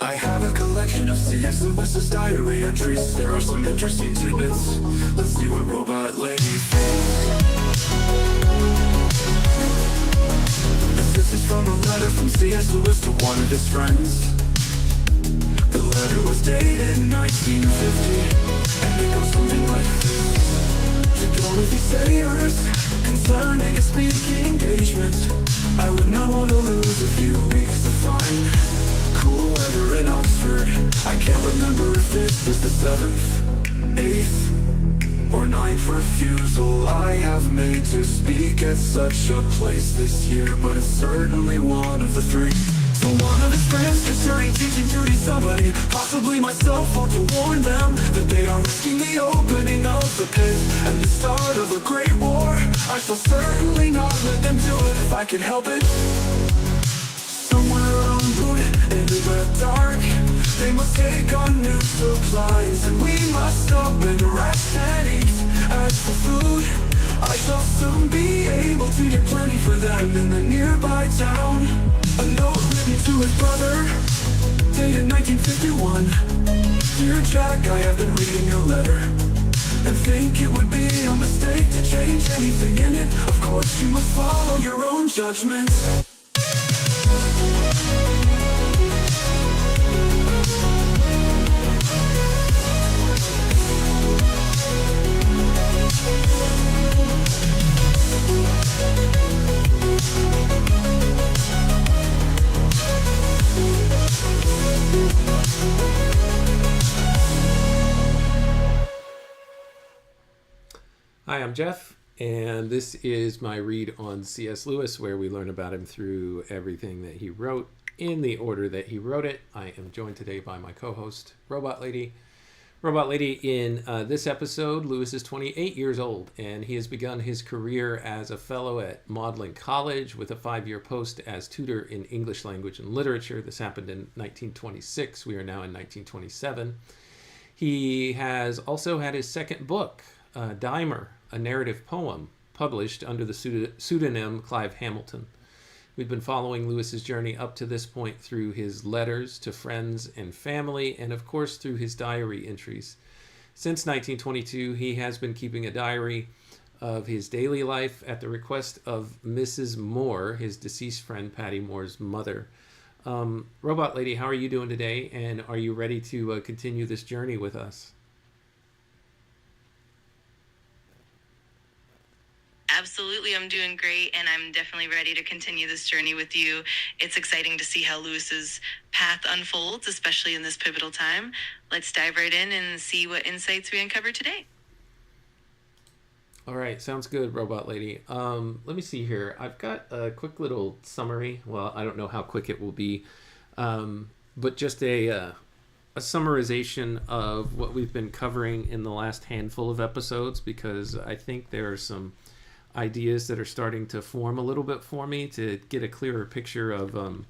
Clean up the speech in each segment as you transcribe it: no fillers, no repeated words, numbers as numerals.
I have a collection of C.S. Lewis's diary entries. There are some interesting tidbits. Let's see what Robot Lady thinks. This is from a letter from C.S. Lewis to one of his friends. The letter was dated 1950, and it goes something like this. To Dorothy Sayers, concerning a speaking engagement, I would not want to lose a few weeks to find cool weather in Oxford. I can't remember if this was the 7th, 8th, or 9th refusal I have made to speak at such a place this year, but it's certainly one of the 3. So one of his friends concerning teaching duty somebody, possibly myself, ought to warn them that they are risking the opening of the pit and the start of a great war. I shall certainly not let them do it if I can help it. Somewhere en route into the dark, they must take on new supplies, and we must stop and rest and eat. As for food, I shall soon be able to get plenty for them in the nearby town. A note written to his brother, dated 1951. Dear Jack, I have been reading your letter and think it would be a mistake to change anything in it. Of course you must follow your own judgment. Hi, I'm Jeff, and this is my read on C.S. Lewis, where we learn about him through everything that he wrote in the order that he wrote it. I am joined today by my co-host, Robot Lady. Robot Lady, in this episode, Lewis is 28 years old, and he has begun his career as a fellow at Magdelan College with a 5-year post as tutor in English language and literature. This happened in 1926. We are now in 1927. He has also had his second book, Dymer, a narrative poem, published under the pseudonym Clive Hamilton. We've been following Lewis's journey up to this point through his letters to friends and family, and of course through his diary entries. Since 1922, he has been keeping a diary of his daily life at the request of Mrs. Moore, his deceased friend Paddy Moore's mother. Robot Lady, how are you doing today, and are you ready to continue this journey with us? Absolutely, I'm doing great, and I'm definitely ready to continue this journey with you. It's exciting to see how Lewis's path unfolds, especially in this pivotal time. Let's dive right in and see what insights we uncover today. All right, sounds good, Robot Lady. Let me see here. I've got a quick little summary. Well, I don't know how quick it will be, but just a summarization of what we've been covering in the last handful of episodes, because I think there are some ideas that are starting to form a little bit for me to get a clearer picture of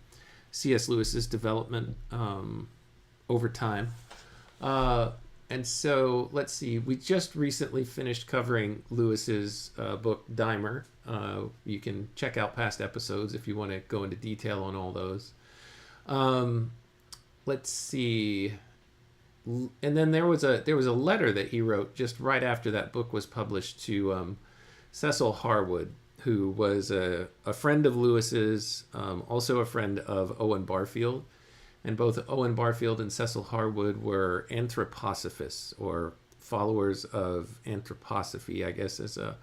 C.S. Lewis's development over time. And so let's see, we just recently finished covering Lewis's book Dymer. You can check out past episodes if you want to go into detail on all those. Let's see. And then there was a letter that he wrote just right after that book was published to Cecil Harwood, who was a friend of Lewis's, also a friend of Owen Barfield. And both Owen Barfield and Cecil Harwood were anthroposophists, or followers of anthroposophy, I guess, as a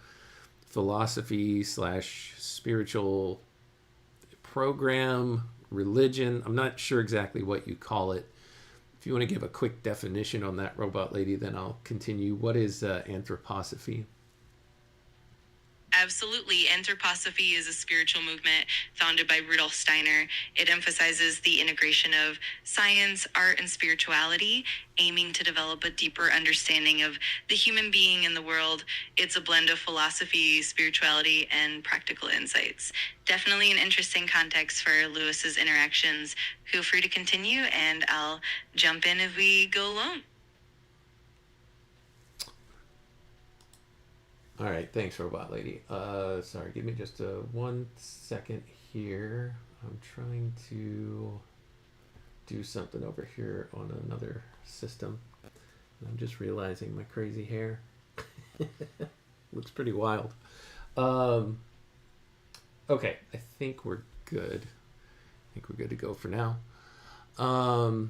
philosophy / spiritual program, religion. I'm not sure exactly what you call it. If you want to give a quick definition on that, Robot Lady, then I'll continue. What is anthroposophy? Absolutely. Anthroposophy is a spiritual movement founded by Rudolf Steiner. It emphasizes the integration of science, art, and spirituality, aiming to develop a deeper understanding of the human being and the world. It's a blend of philosophy, spirituality, and practical insights. Definitely an interesting context for Lewis's interactions. Feel free to continue, and I'll jump in if we go alone. All right, thanks, Robot Lady. Sorry, give me just 1 second here. I'm trying to do something over here on another system. I'm just realizing my crazy hair looks pretty wild. Okay, I think we're good. I think we're good to go for now. All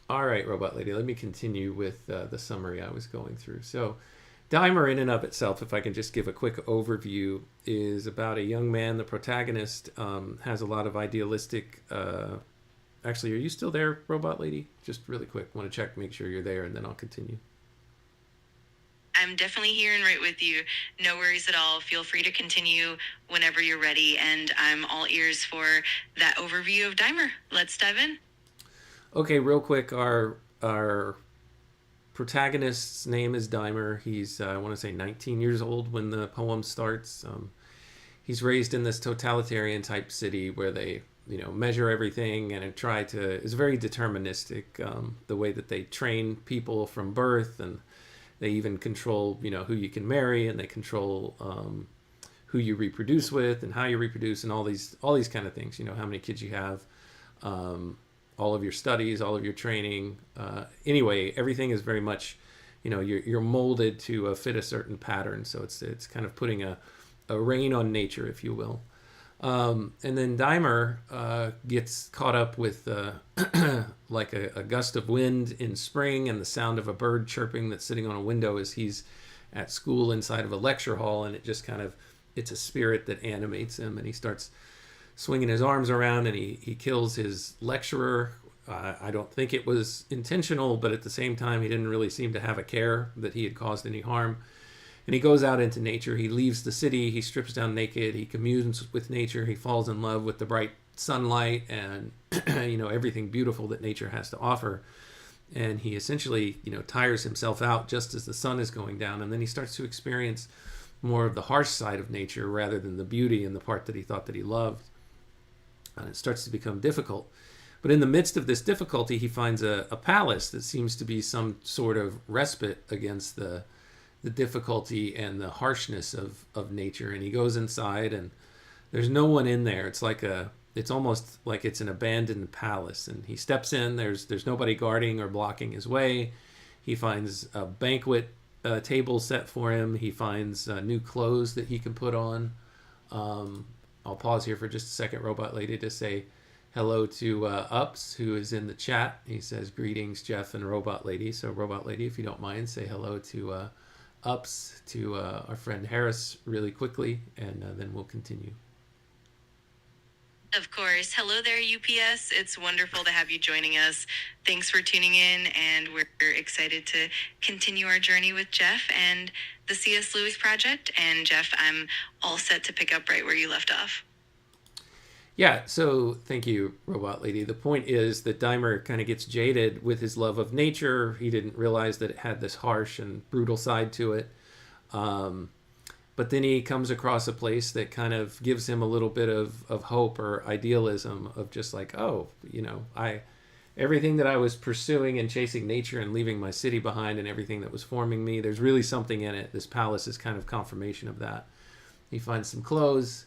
right, Robot Lady, let me continue with the summary I was going through. So Dymer, in and of itself, if I can just give a quick overview, is about a young man. The protagonist has a lot of idealistic... Actually, are you still there, Robot Lady? Just really quick, want to check, make sure you're there, and then I'll continue. I'm definitely here and right with you. No worries at all. Feel free to continue whenever you're ready, and I'm all ears for that overview of Dymer. Let's dive in. Okay, real quick, our protagonist's name is Dymer. He's, I want to say, 19 years old when the poem starts. He's raised in this totalitarian type city where they, measure everything and try to, it's very deterministic, the way that they train people from birth, and they even control, who you can marry, and they control who you reproduce with and how you reproduce, and all these kind of things, how many kids you have, all of your studies, all of your training. Anyway, everything is very much, you're molded to fit a certain pattern. So it's kind of putting a rein on nature, if you will. And then Dymer gets caught up with like a gust of wind in spring and the sound of a bird chirping that's sitting on a window as he's at school inside of a lecture hall, and it just kind of, it's a spirit that animates him, and he starts swinging his arms around, and he kills his lecturer. I don't think it was intentional, but at the same time, he didn't really seem to have a care that he had caused any harm. And he goes out into nature. He leaves the city. He strips down naked. He communes with nature. He falls in love with the bright sunlight and everything beautiful that nature has to offer. And he essentially tires himself out just as the sun is going down. And then he starts to experience more of the harsh side of nature rather than the beauty and the part that he thought that he loved. And it starts to become difficult. But in the midst of this difficulty, he finds a palace that seems to be some sort of respite against the difficulty and the harshness of nature. And he goes inside, and there's no one in there. It's almost like it's an abandoned palace. And he steps in, there's nobody guarding or blocking his way. He finds a banquet table set for him. He finds new clothes that he can put on. I'll pause here for just a second, Robot Lady, to say hello to Ups, who is in the chat. He says, greetings, Jeff and Robot Lady. So Robot Lady, if you don't mind, say hello to Ups, to our friend Harris really quickly, and then we'll continue. Of course. Hello there, UPS. It's wonderful to have you joining us. Thanks for tuning in, and we're excited to continue our journey with Jeff and the C.S. Lewis Project. And Jeff, I'm all set to pick up right where you left off. Yeah, so thank you, Robot Lady. The point is that Dymer kind of gets jaded with his love of nature. He didn't realize that it had this harsh and brutal side to it. But then he comes across a place that kind of gives him a little bit of hope or idealism of just like, everything that I was pursuing and chasing nature and leaving my city behind and everything that was forming me, there's really something in it. This palace is kind of confirmation of that. He finds some clothes.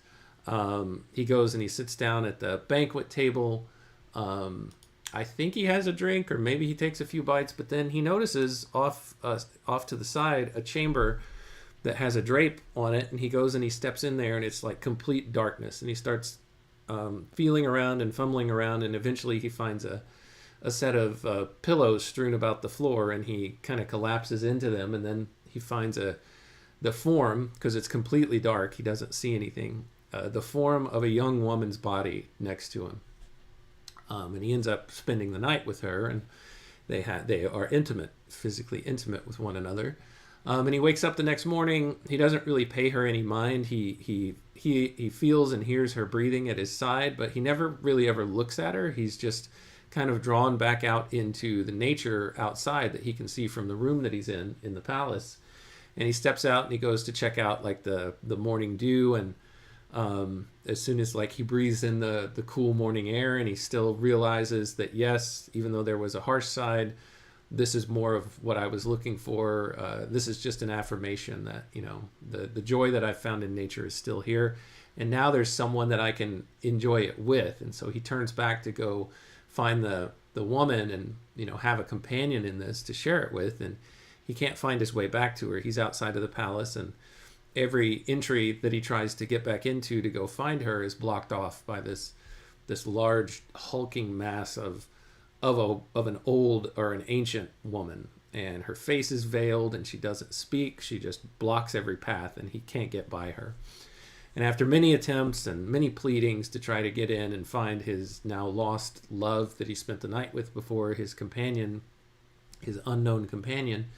He goes and he sits down at the banquet table. I think he has a drink, or maybe he takes a few bites, but then he notices off to the side a chamber that has a drape on it, and he goes and he steps in there, and it's like complete darkness, and he starts feeling around and fumbling around, and eventually he finds a set of pillows strewn about the floor, and he kind of collapses into them, and then he finds the form, because it's completely dark, he doesn't see anything, the form of a young woman's body next to him. And he ends up spending the night with her, and they are intimate, physically intimate with one another. And he wakes up the next morning. He doesn't really pay her any mind. He feels and hears her breathing at his side, but he never really ever looks at her. He's just kind of drawn back out into the nature outside that he can see from the room that he's in the palace. And he steps out and he goes to check out like the morning dew, and as soon as like he breathes in the cool morning air, and he still realizes that yes, even though there was a harsh side, this is more of what I was looking for. This is just an affirmation that, the joy that I've found in nature is still here. And now there's someone that I can enjoy it with. And so he turns back to go find the the woman and, have a companion in this to share it with. And he can't find his way back to her. He's outside of the palace, and every entry that he tries to get back into to go find her is blocked off by this large hulking mass of an old or an ancient woman. And her face is veiled and she doesn't speak. She just blocks every path, and he can't get by her. And after many attempts and many pleadings to try to get in and find his now lost love that he spent the night with before, his companion, his unknown companion,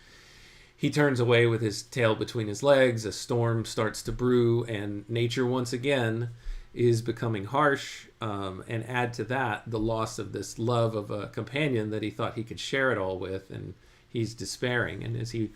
he turns away with his tail between his legs. A storm starts to brew, and nature once again is becoming harsh. And add to that the loss of this love of a companion that he thought he could share it all with, and he's despairing. And as he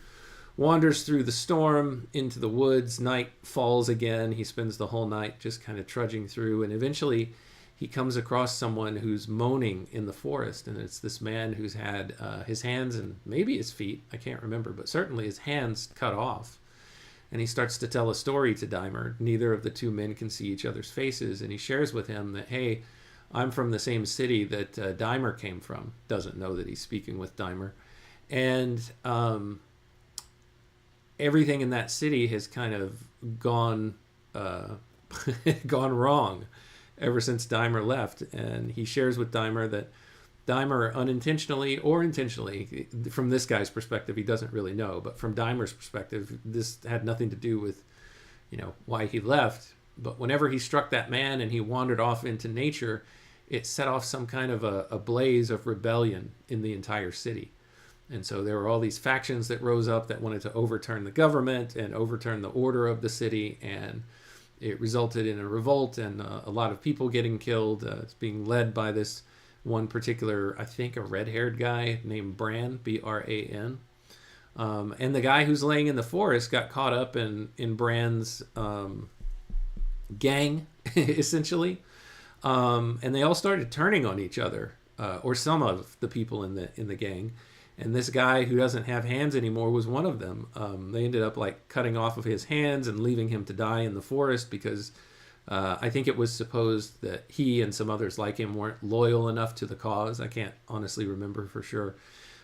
wanders through the storm into the woods, night falls again. He spends the whole night just kind of trudging through, and eventually he comes across someone who's moaning in the forest. And it's this man who's had his hands and maybe his feet, I can't remember, but certainly his hands cut off. And he starts to tell a story to Dymer. Neither of the two men can see each other's faces, and he shares with him that, hey, I'm from the same city that Dymer came from. Doesn't know that he's speaking with Dymer. And everything in that city has kind of gone wrong ever since Dymer left. And he shares with Dymer that Dymer, unintentionally or intentionally, from this guy's perspective, he doesn't really know, but from Dymer's perspective, this had nothing to do with, why he left. But whenever he struck that man and he wandered off into nature, it set off some kind of a blaze of rebellion in the entire city. And so there were all these factions that rose up that wanted to overturn the government and overturn the order of the city. And it resulted in a revolt and a lot of people getting killed. It's being led by this one particular, I think, a red-haired guy named Bran, B-R-A-N. And the guy who's laying in the forest got caught up in Bran's gang, essentially. And they all started turning on each other, or some of the people in the gang. And this guy who doesn't have hands anymore was one of them. They ended up cutting off of his hands and leaving him to die in the forest because I think it was supposed that he and some others like him weren't loyal enough to the cause. I can't honestly remember for sure.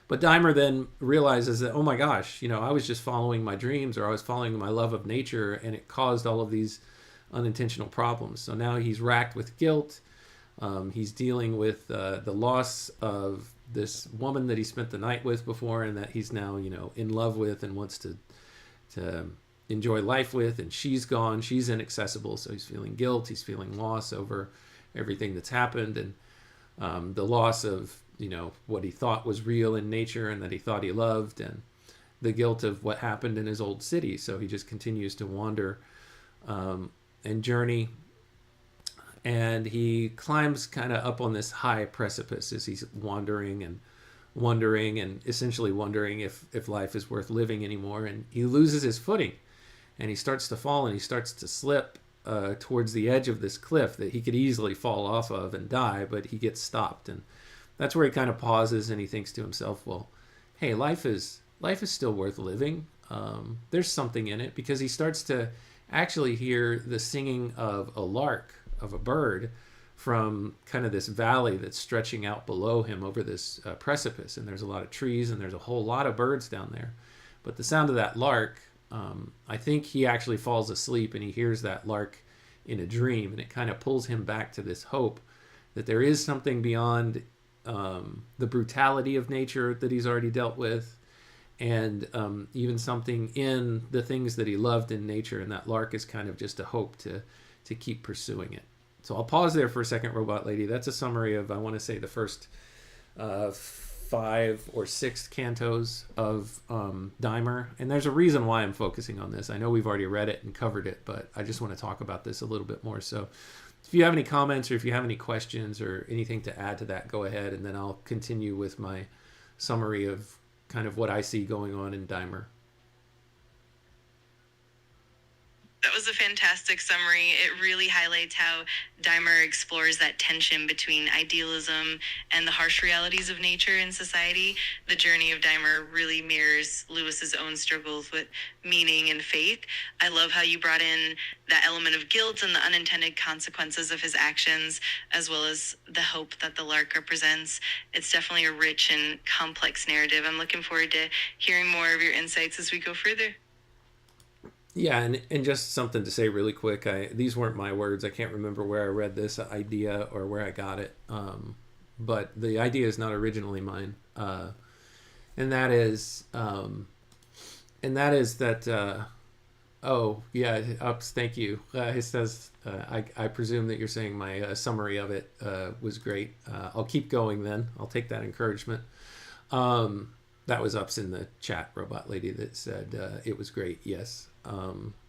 But Dymer then realizes that, oh my gosh, I was just following my dreams, or I was following my love of nature, and it caused all of these unintentional problems. So now he's racked with guilt. He's dealing with the loss of this woman that he spent the night with before, and that he's now, in love with and wants to enjoy life with, and she's gone. She's inaccessible, so he's feeling guilt. He's feeling loss over everything that's happened, and the loss of, what he thought was real in nature and that he thought he loved, and the guilt of what happened in his old city. So he just continues to wander and journey. And he climbs kind of up on this high precipice as he's wandering and wondering, and essentially wondering if life is worth living anymore. And he loses his footing, and he starts to fall, and he starts to slip towards the edge of this cliff that he could easily fall off of and die, but he gets stopped. And that's where he kind of pauses, and he thinks to himself, well, hey, life is still worth living. There's something in it, because he starts to actually hear the singing of a lark, of a bird, from kind of this valley that's stretching out below him over this precipice. And there's a lot of trees, and there's a whole lot of birds down there. But the sound of that lark, I think he actually falls asleep, and he hears that lark in a dream, and it kind of pulls him back to this hope that there is something beyond the brutality of nature that he's already dealt with, and even something in the things that he loved in nature. And that lark is kind of just a hope to keep pursuing it. So I'll pause there for a second, Robot Lady. That's a summary of, I want to say, the first 5 or 6 cantos of Dymer. And there's a reason why I'm focusing on this. I know we've already read it and covered it, but I just want to talk about this a little bit more. So if you have any comments, or if you have any questions or anything to add to that, go ahead, and then I'll continue with my summary of kind of what I see going on in Dymer. That was a fantastic summary. It really highlights how Dymer explores that tension between idealism and the harsh realities of nature and society. The journey of Dymer really mirrors Lewis's own struggles with meaning and faith. I love how you brought in that element of guilt and the unintended consequences of his actions, as well as the hope that the lark represents. It's definitely a rich and complex narrative. I'm looking forward to hearing more of your insights as we go further. Yeah, and just something to say really quick. These weren't my words. I can't remember where I read this idea or where I got it. But the idea is not originally mine. And that is that. Oh yeah, Ups. Thank you. It says I presume that you're saying my summary of it was great. I'll keep going then. I'll take that encouragement. That was Ups in the chat, robot lady, that said it was great. Yes.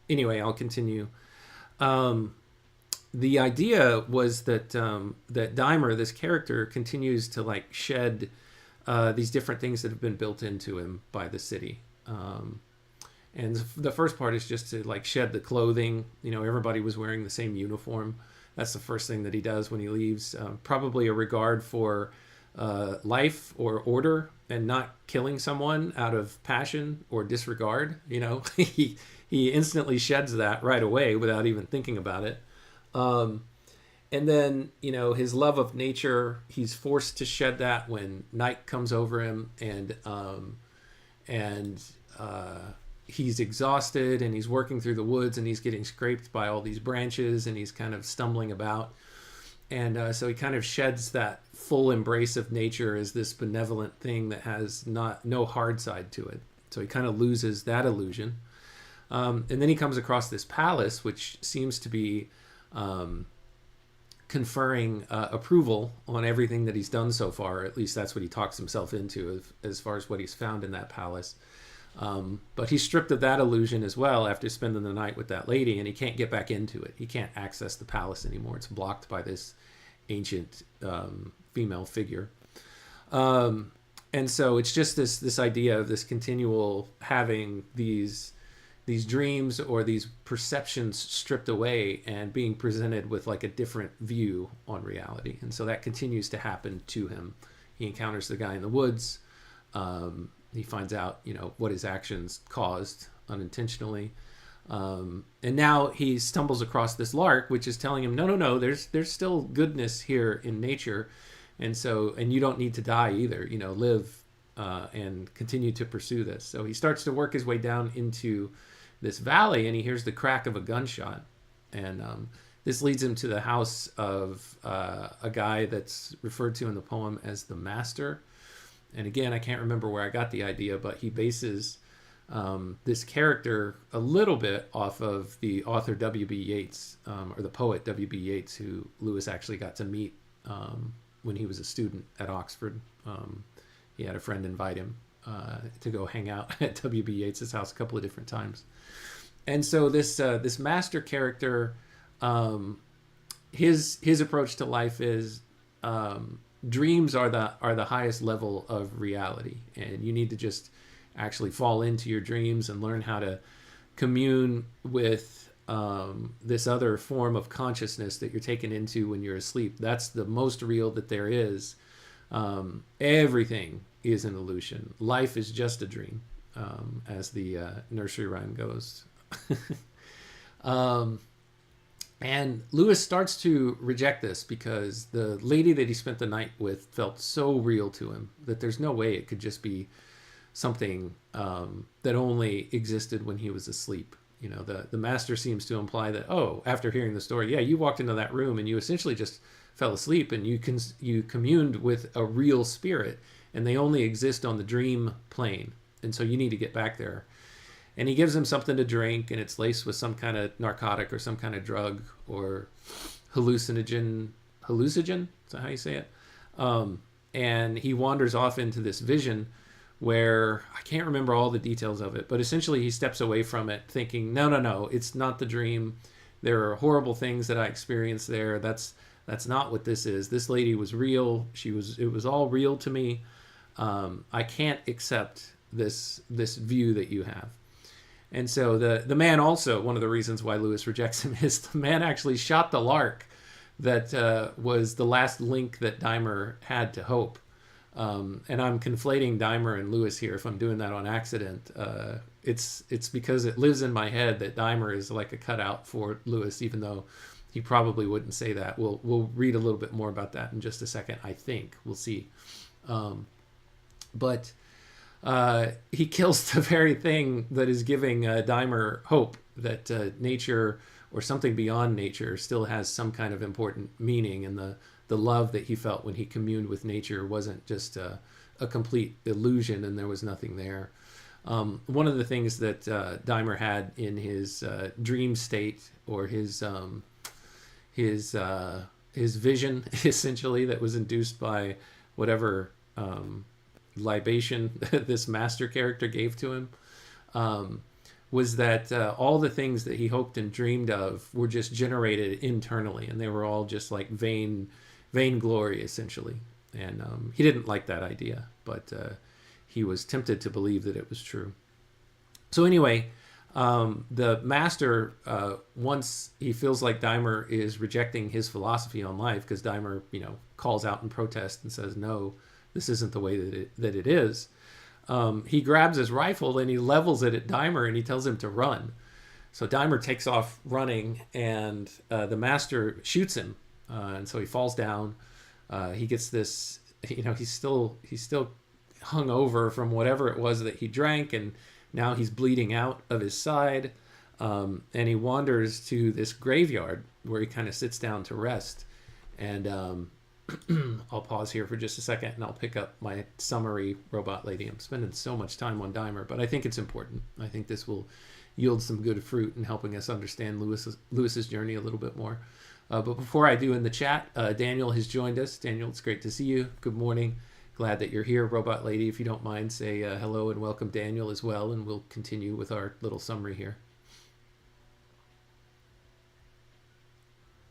Anyway, I'll continue. The idea was that that Dymer, this character, continues to like shed these different things that have been built into him by the city. And the first part is just to like shed the clothing. You know, everybody was wearing the same uniform. That's the first thing that he does when he leaves. Probably a regard for life or order and not killing someone out of passion or disregard. You know, he instantly sheds that right away without even thinking about it. And then, you know, his love of nature, he's forced to shed that when night comes over him, and he's exhausted and he's working through the woods and he's getting scraped by all these branches and he's kind of stumbling about. And so he kind of sheds that full embrace of nature as this benevolent thing that has no hard side to it. So he kind of loses that illusion. And then he comes across this palace, which seems to be conferring approval on everything that he's done so far. At least that's what he talks himself into as far as what he's found in that palace. But he's stripped of that illusion as well after spending the night with that lady, and he can't get back into it. He can't access the palace anymore. It's blocked by this ancient female figure. And so it's just this idea of this continual having these dreams or these perceptions stripped away and being presented with like a different view on reality. And so that continues to happen to him. He encounters the guy in the woods. He finds out, you know, what his actions caused unintentionally. And now he stumbles across this lark, which is telling him, no, there's still goodness here in nature. And you don't need to die either, you know, live and continue to pursue this. So he starts to work his way down into this valley, and he hears the crack of a gunshot. And this leads him to the house of a guy that's referred to in the poem as the Master. And again, I can't remember where I got the idea, but he bases this character a little bit off of the author W.B. Yeats, or the poet W.B. Yeats, who Lewis actually got to meet when he was a student at Oxford. He had a friend invite him to go hang out at W.B. Yeats's house a couple of different times. And so this master character, his approach to life is dreams are the highest level of reality, and you need to just actually fall into your dreams and learn how to commune with this other form of consciousness that you're taken into when you're asleep. That's the most real that there is. Everything is an illusion. Life is just a dream, as the nursery rhyme goes. And Lewis starts to reject this because the lady that he spent the night with felt so real to him that there's no way it could just be something that only existed when he was asleep. You know, the master seems to imply that, after hearing the story, yeah, you walked into that room and you essentially just fell asleep and you communed with a real spirit, and they only exist on the dream plane. And so you need to get back there. And he gives him something to drink, and it's laced with some kind of narcotic or some kind of drug or hallucinogen. Is that how you say it? And he wanders off into this vision where I can't remember all the details of it, but essentially he steps away from it thinking, no, it's not the dream. There are horrible things that I experienced there. That's not what this is. This lady was real. It was all real to me. I can't accept this view that you have. And so the man also, one of the reasons why Lewis rejects him is the man actually shot the lark that was the last link that Dymer had to hope. And I'm conflating Dymer and Lewis here if I'm doing that on accident. It's because it lives in my head that Dymer is like a cutout for Lewis, even though he probably wouldn't say that. We'll read a little bit more about that in just a second, I think. We'll see. But he kills the very thing that is giving Dymer hope that nature or something beyond nature still has some kind of important meaning, and the love that he felt when he communed with nature wasn't just a complete illusion and there was nothing there. One of the things that Dymer had in his dream state, or his vision, essentially, that was induced by whatever libation this master character gave to him, was that all the things that he hoped and dreamed of were just generated internally, and they were all just like vainglory, essentially. And he didn't like that idea, but he was tempted to believe that it was true. So anyway, the master, once he feels like Dymer is rejecting his philosophy on life, because Dymer, calls out in protest and says, no, this isn't the way that it is. He grabs his rifle and he levels it at Dymer and he tells him to run. So Dymer takes off running, and the master shoots him. And so he falls down. He gets this, he's still hung over from whatever it was that he drank, and now he's bleeding out of his side. And he wanders to this graveyard where he kind of sits down to rest. And I'll pause here for just a second and I'll pick up my summary, Robot Lady. I'm spending so much time on Dymer, but I think it's important. I think this will yield some good fruit in helping us understand Lewis's journey a little bit more. But before I do, in the chat, Daniel has joined us. Daniel, it's great to see you. Good morning. Glad that you're here. Robot Lady, if you don't mind, say hello and welcome Daniel as well, and we'll continue with our little summary here.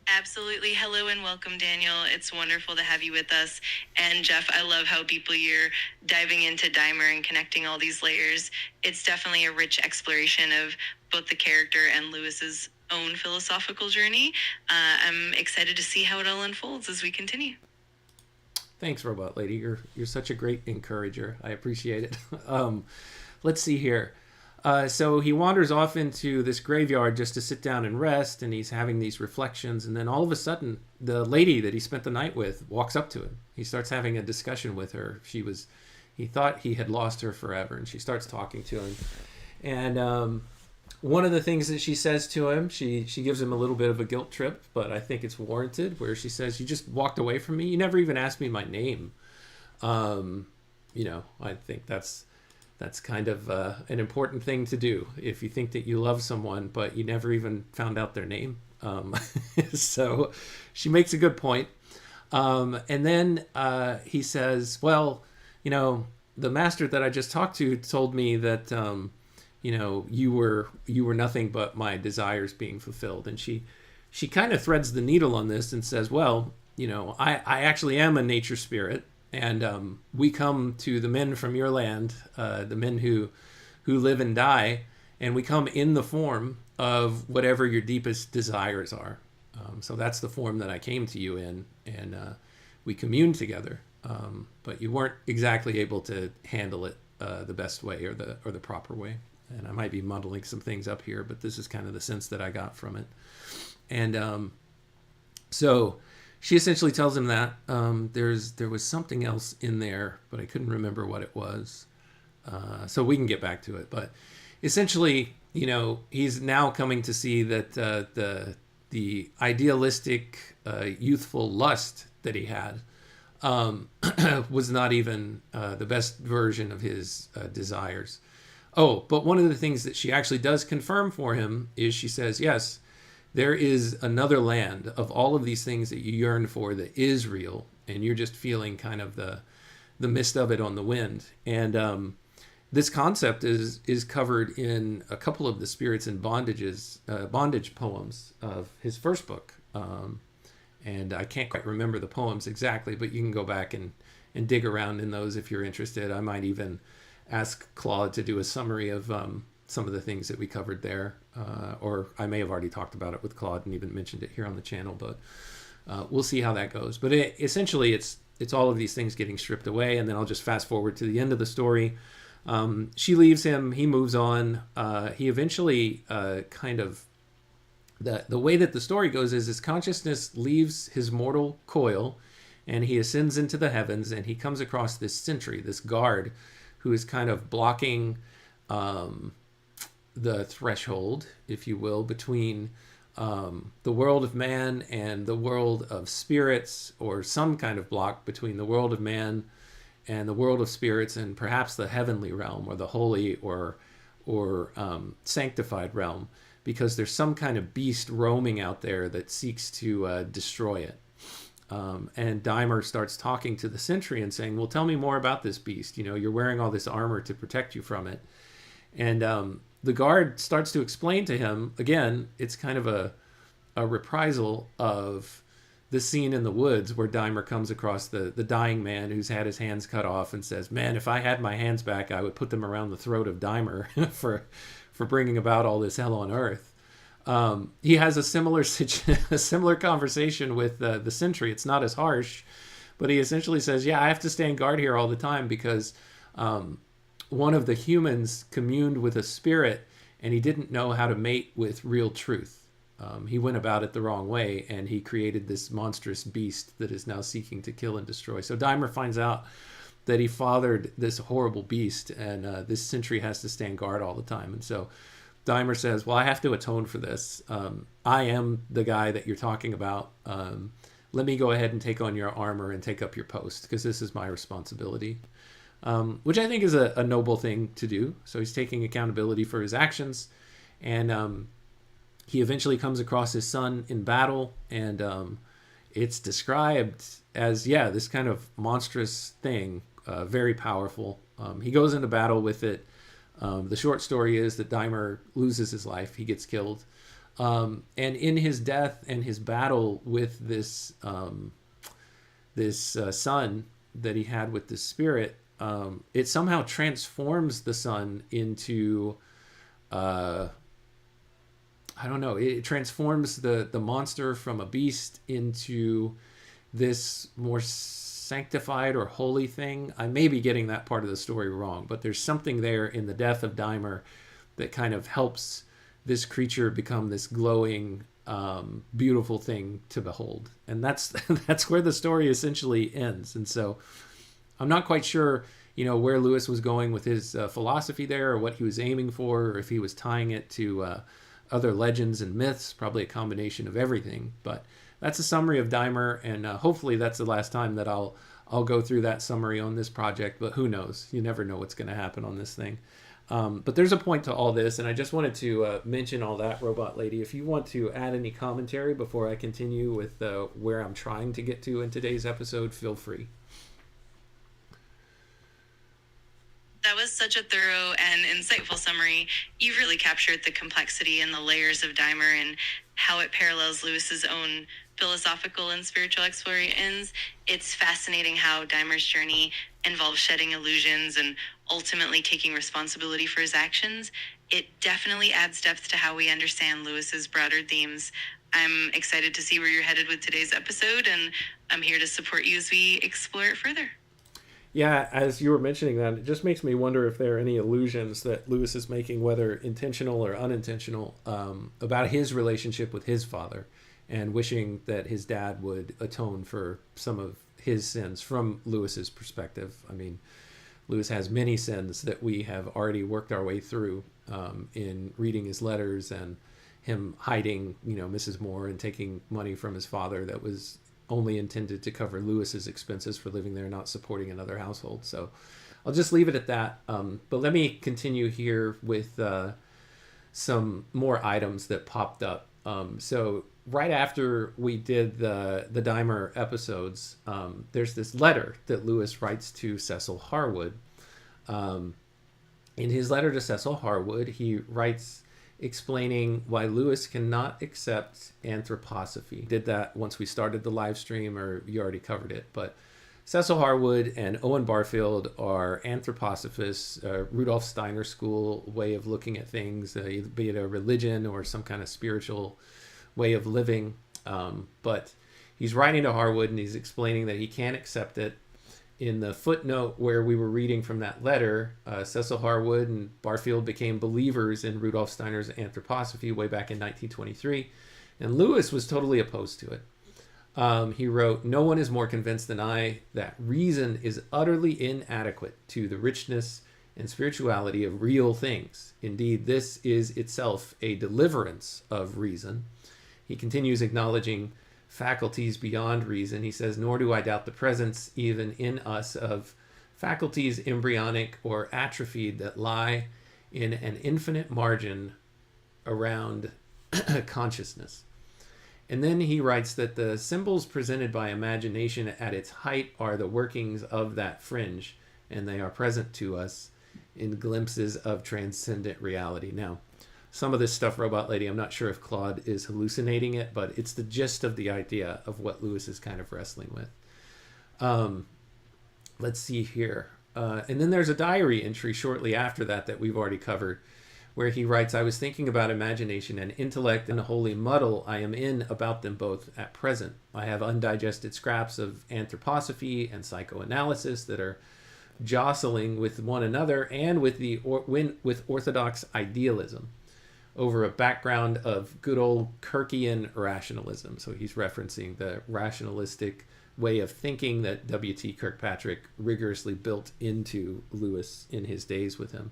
Absolutely. Hello and welcome, Daniel. It's wonderful to have you with us. And Jeff, I love how deeply you're diving into Dymer and connecting all these layers. It's definitely a rich exploration of both the character and Lewis's own philosophical journey. I'm excited to see how it all unfolds as we continue. Thanks, Robot Lady. You're such a great encourager. I appreciate it. Let's see here. So he wanders off into this graveyard just to sit down and rest, and he's having these reflections, and then all of a sudden, the lady that he spent the night with walks up to him. He starts having a discussion with her. He thought he had lost her forever, and she starts talking to him. And one of the things that she says to him, she gives him a little bit of a guilt trip, but I think it's warranted, where she says, "You just walked away from me. You never even asked me my name." I think that's kind of an important thing to do if you think that you love someone, but you never even found out their name. So she makes a good point. And then he says, well, the master that I just talked to told me that, you were nothing but my desires being fulfilled. And she kind of threads the needle on this and says, well, I actually am a nature spirit. And we come to the men from your land, the men who live and die, and we come in the form of whatever your deepest desires are. So that's the form that I came to you in, and we commune together. But you weren't exactly able to handle it the best way or the proper way. And I might be muddling some things up here, but this is kind of the sense that I got from it. And so she essentially tells him that there was something else in there, but I couldn't remember what it was. So we can get back to it. But essentially, he's now coming to see that the idealistic, youthful lust that he had was not even the best version of his desires. Oh, but one of the things that she actually does confirm for him is she says, yes, there is another land of all of these things that you yearn for that is real, and you're just feeling kind of the mist of it on the wind. And this concept is covered in a couple of the Spirits in Bondage poems of his first book. And I can't quite remember the poems exactly, but you can go back and dig around in those if you're interested. I might even ask Claude to do a summary of some of the things that we covered there, or I may have already talked about it with Claude and even mentioned it here on the channel, but we'll see how that goes. But essentially, it's all of these things getting stripped away, and then I'll just fast forward to the end of the story. She leaves him. He moves on. He eventually kind of... The way that the story goes is his consciousness leaves his mortal coil, and he ascends into the heavens, and he comes across this sentry, this guard, who is kind of blocking the threshold, if you will, between the world of man and the world of spirits, or some kind of block between the world of man and the world of spirits, and perhaps the heavenly realm, or the holy or sanctified realm, because there's some kind of beast roaming out there that seeks to destroy it. And Dymer starts talking to the sentry and saying, well, tell me more about this beast. You know, you're wearing all this armor to protect you from it. And the guard starts to explain to him, again, it's kind of a reprisal of the scene in the woods where Dymer comes across the dying man who's had his hands cut off and says, man, if I had my hands back, I would put them around the throat of Dymer for bringing about all this hell on earth. He has a similar conversation with the sentry. It's not as harsh, but he essentially says, yeah, I have to stand guard here all the time because one of the humans communed with a spirit, and he didn't know how to mate with real truth. He went about it the wrong way, and he created this monstrous beast that is now seeking to kill and destroy. So Dymer finds out that he fathered this horrible beast, and this sentry has to stand guard all the time. And so Dymer says, well, I have to atone for this. I am the guy that you're talking about. Let me go ahead and take on your armor and take up your post, because this is my responsibility. Which I think is a noble thing to do. So he's taking accountability for his actions. And he eventually comes across his son in battle. And it's described as, yeah, this kind of monstrous thing, very powerful. He goes into battle with it. The short story is that Dymer loses his life. He gets killed. And in his death and his battle with this son that he had with the spirit, it somehow transforms the son into, I don't know, it transforms the monster from a beast into this more sanctified or holy thing. I may be getting that part of the story wrong, but there's something there in the death of Dymer that kind of helps this creature become this glowing, beautiful thing to behold. And that's where the story essentially ends. And so I'm not quite sure, where Lewis was going with his philosophy there, or what he was aiming for, or if he was tying it to other legends and myths, probably a combination of everything. But that's a summary of Dymer, and hopefully that's the last time that I'll go through that summary on this project, but who knows? You never know what's going to happen on this thing. But there's a point to all this, and I just wanted to mention all that, Robot Lady. If you want to add any commentary before I continue with where I'm trying to get to in today's episode, feel free. That was such a thorough and insightful summary. You really captured the complexity and the layers of Dymer and how it parallels Lewis's own philosophical and spiritual explorations. It's fascinating how Dymer's journey involves shedding illusions and ultimately taking responsibility for his actions. It definitely adds depth to how we understand Lewis's broader themes. I'm excited to see where you're headed with today's episode, and I'm here to support you as we explore it further. Yeah, as you were mentioning that, it just makes me wonder if there are any illusions that Lewis is making, whether intentional or unintentional, about his relationship with his father, and wishing that his dad would atone for some of his sins from Lewis's perspective. I mean, Lewis has many sins that we have already worked our way through in reading his letters, and him hiding, Mrs. Moore, and taking money from his father that was only intended to cover Lewis's expenses for living there, not supporting another household. So I'll just leave it at that. But let me continue here with some more items that popped up. So right after we did the Dymer episodes, there's this letter that Lewis writes to Cecil Harwood. In his letter to Cecil Harwood, he writes explaining why Lewis cannot accept anthroposophy. Did that once we started the live stream, or you already covered it, but Cecil Harwood and Owen Barfield are anthroposophists, Rudolf Steiner school way of looking at things, be it a religion or some kind of spiritual way of living. But he's writing to Harwood and he's explaining that he can't accept it. In the footnote where we were reading from that letter, Cecil Harwood and Barfield became believers in Rudolf Steiner's anthroposophy way back in 1923, and Lewis was totally opposed to it. He wrote, "No one is more convinced than I that reason is utterly inadequate to the richness and spirituality of real things. Indeed, this is itself a deliverance of reason." He continues acknowledging faculties beyond reason. He says, "Nor do I doubt the presence even in us of faculties embryonic or atrophied that lie in an infinite margin around consciousness." And then he writes that the symbols presented by imagination at its height are the workings of that fringe, and they are present to us in glimpses of transcendent reality. Now, some of this stuff, Robot Lady, I'm not sure if Claude is hallucinating it, but it's the gist of the idea of what Lewis is kind of wrestling with. Let's see here. And then there's a diary entry shortly after that we've already covered, where he writes, "I was thinking about imagination and intellect and the holy muddle I am in about them both at present. I have undigested scraps of anthroposophy and psychoanalysis that are jostling with one another and with with orthodox idealism over a background of good old Kirkian rationalism." So he's referencing the rationalistic way of thinking that W.T. Kirkpatrick rigorously built into Lewis in his days with him.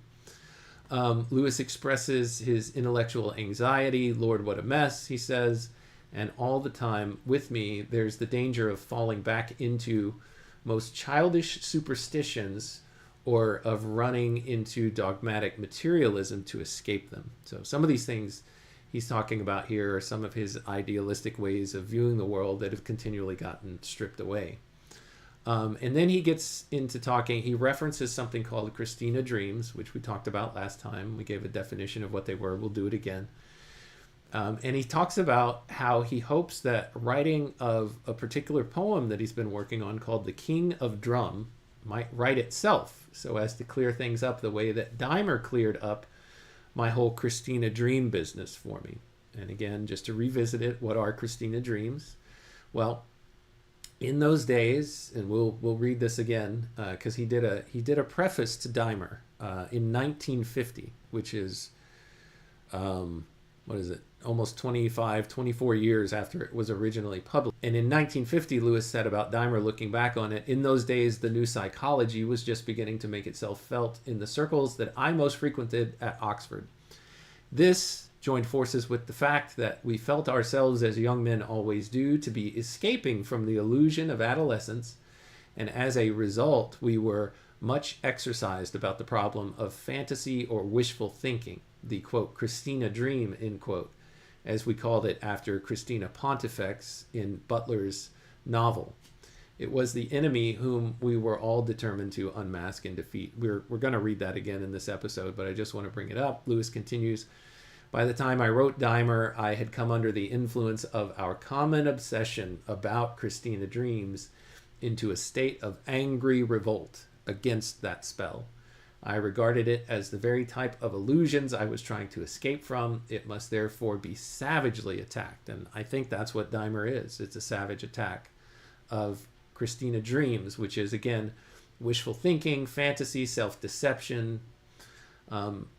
Lewis expresses his intellectual anxiety. "Lord, what a mess," he says, "and all the time with me there's the danger of falling back into most childish superstitions or of running into dogmatic materialism to escape them." So some of these things he's talking about here are some of his idealistic ways of viewing the world that have continually gotten stripped away. And then he gets into talking, he references something called Christina Dreams, which we talked about last time. We gave a definition of what they were. We'll do it again. And he talks about how he hopes that writing of a particular poem that he's been working on called The King of Drum might write itself so as to clear things up the way that Dymer cleared up my whole Christina Dream business for me. And again, just to revisit it, what are Christina Dreams? Well, in those days, and we'll read this again because he did a preface to Dymer in 1950, which is almost 24 years after it was originally published. And in 1950, Lewis said about Dymer, looking back on it, "In those days, the new psychology was just beginning to make itself felt in the circles that I most frequented at Oxford. This joined forces with the fact that we felt ourselves, as young men always do, to be escaping from the illusion of adolescence, and as a result, we were much exercised about the problem of fantasy or wishful thinking, the, quote, Christina dream, end quote, as we called it after Christina Pontifex in Butler's novel. It was the enemy whom we were all determined to unmask and defeat." We're going to read that again in this episode, but I just want to bring it up. Lewis continues, "By the time I wrote Dymer, I had come under the influence of our common obsession about Christina Dreams into a state of angry revolt against that spell. I regarded it as the very type of illusions I was trying to escape from. It must therefore be savagely attacked." And I think that's what Dymer is. It's a savage attack of Christina Dreams, which is, again, wishful thinking, fantasy, self-deception.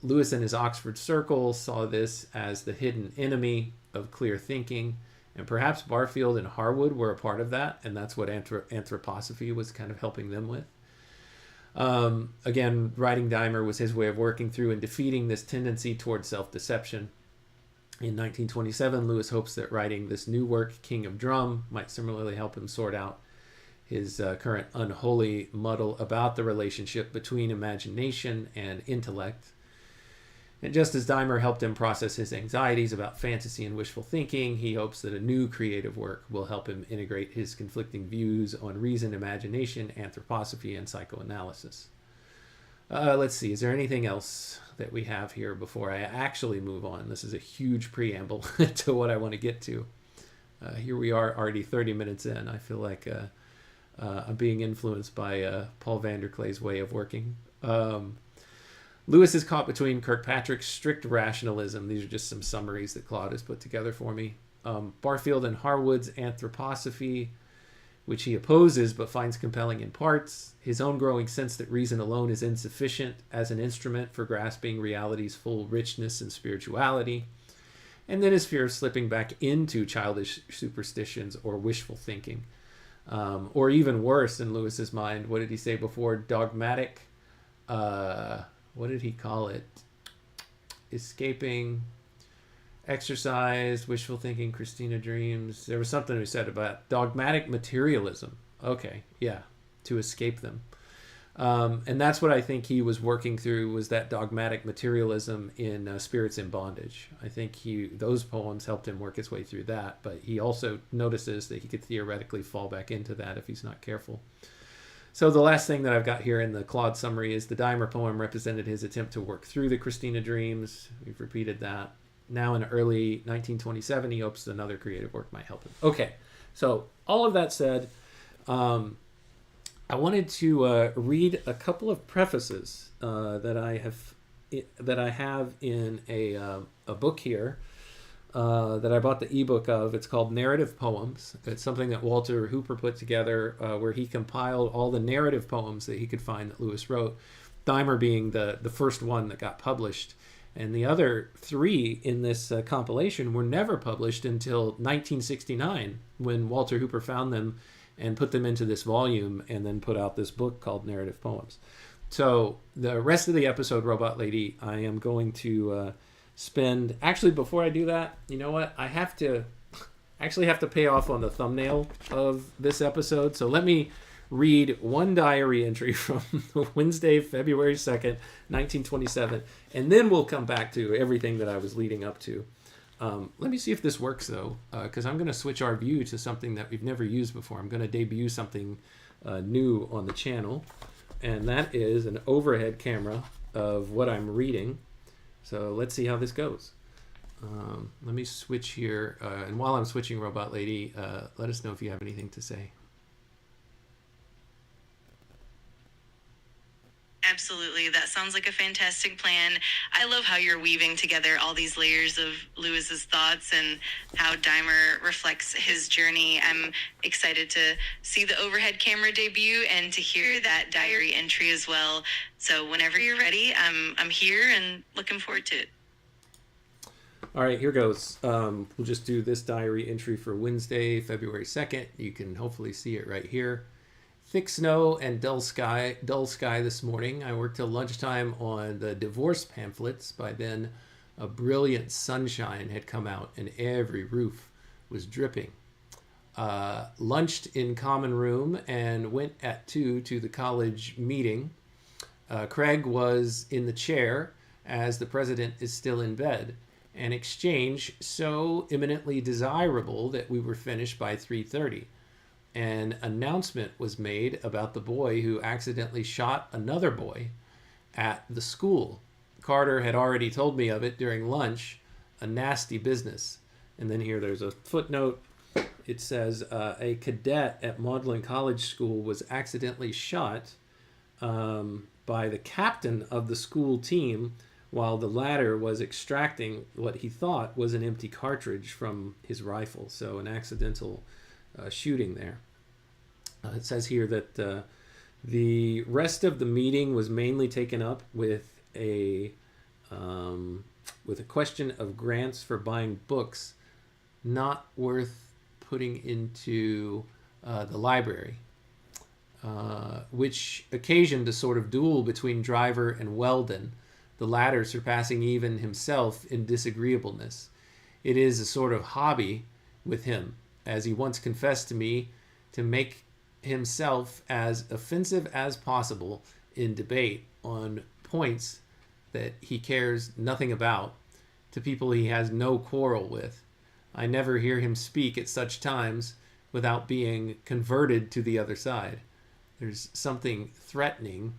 Lewis and his Oxford circle saw this as the hidden enemy of clear thinking, and perhaps Barfield and Harwood were a part of that, and that's what anthroposophy was kind of helping them with. Again, writing Dymer was his way of working through and defeating this tendency toward self-deception. In 1927, Lewis hopes that writing this new work, King of Drum, might similarly help him sort out his current unholy muddle about the relationship between imagination and intellect. And just as Dymer helped him process his anxieties about fantasy and wishful thinking, he hopes that a new creative work will help him integrate his conflicting views on reason, imagination, anthroposophy, and psychoanalysis. Let's see, is there anything else that we have here before I actually move on? This is a huge preamble to what I want to get to. Here we are already 30 minutes in. I feel like I'm being influenced by Paul Vanderklay's way of working. Lewis is caught between Kirkpatrick's strict rationalism. These are just some summaries that Claude has put together for me. Barfield and Harwood's anthroposophy, which he opposes but finds compelling in parts. His own growing sense that reason alone is insufficient as an instrument for grasping reality's full richness and spirituality. And then his fear of slipping back into childish superstitions or wishful thinking. Or even worse, in Lewis's mind, what did he say before? Dogmatic, what did he call it? Escaping, exercise, wishful thinking, Christina dreams. There was something he said about dogmatic materialism. Okay, yeah, to escape them. And that's what I think he was working through, was that dogmatic materialism in Spirits in Bondage. I think those poems helped him work his way through that, but he also notices that he could theoretically fall back into that if he's not careful. So the last thing that I've got here in the Claude summary is the Dymer poem represented his attempt to work through the Christina dreams. We've repeated that. Now in early 1927, he hopes another creative work might help him. Okay, so all of that said, I wanted to read a couple of prefaces that I have in a book here that I bought the ebook of. It's called Narrative Poems. It's something that Walter Hooper put together, where he compiled all the narrative poems that he could find that Lewis wrote, Dymer being the first one that got published. And the other three in this compilation were never published until 1969, when Walter Hooper found them and put them into this volume and then put out this book called Narrative Poems. So the rest of the episode, Robot Lady, I am going to spend... Actually, before I do that, you know what? I have to pay off on the thumbnail of this episode. So let me read one diary entry from Wednesday, February 2nd, 1927, and then we'll come back to everything that I was leading up to. Let me see if this works, though, because I'm going to switch our view to something that we've never used before. I'm going to debut something new on the channel, and that is an overhead camera of what I'm reading. So let's see how this goes. Let me switch here, and while I'm switching, Robot Lady, let us know if you have anything to say. Absolutely. That sounds like a fantastic plan. I love how you're weaving together all these layers of Lewis's thoughts and how Dymer reflects his journey. I'm excited to see the overhead camera debut and to hear that diary entry as well. So whenever you're ready, I'm here and looking forward to it. All right, here goes. We'll just do this diary entry for Wednesday, February 2nd. You can hopefully see it right here. Thick snow and dull sky this morning. I worked till lunchtime on the divorce pamphlets. By then, a brilliant sunshine had come out and every roof was dripping. Lunched in common room and went at 2 to the college meeting. Craig was in the chair as the president is still in bed. An exchange so eminently desirable that we were finished by 3:30. An announcement was made about the boy who accidentally shot another boy at the school. Carter had already told me of it during lunch. A nasty business. And then here there's a footnote. It says a cadet at Magdelan College School was accidentally shot by the captain of the school team while the latter was extracting what he thought was an empty cartridge from his rifle. So an accidental shooting there. It says here that the rest of the meeting was mainly taken up with a question of grants for buying books not worth putting into the library, which occasioned a sort of duel between Driver and Weldon, the latter surpassing even himself in disagreeableness. It is a sort of hobby with him, as he once confessed to me, to make himself as offensive as possible in debate on points that he cares nothing about, to people he has no quarrel with. I never hear him speak at such times without being converted to the other side. There's something threatening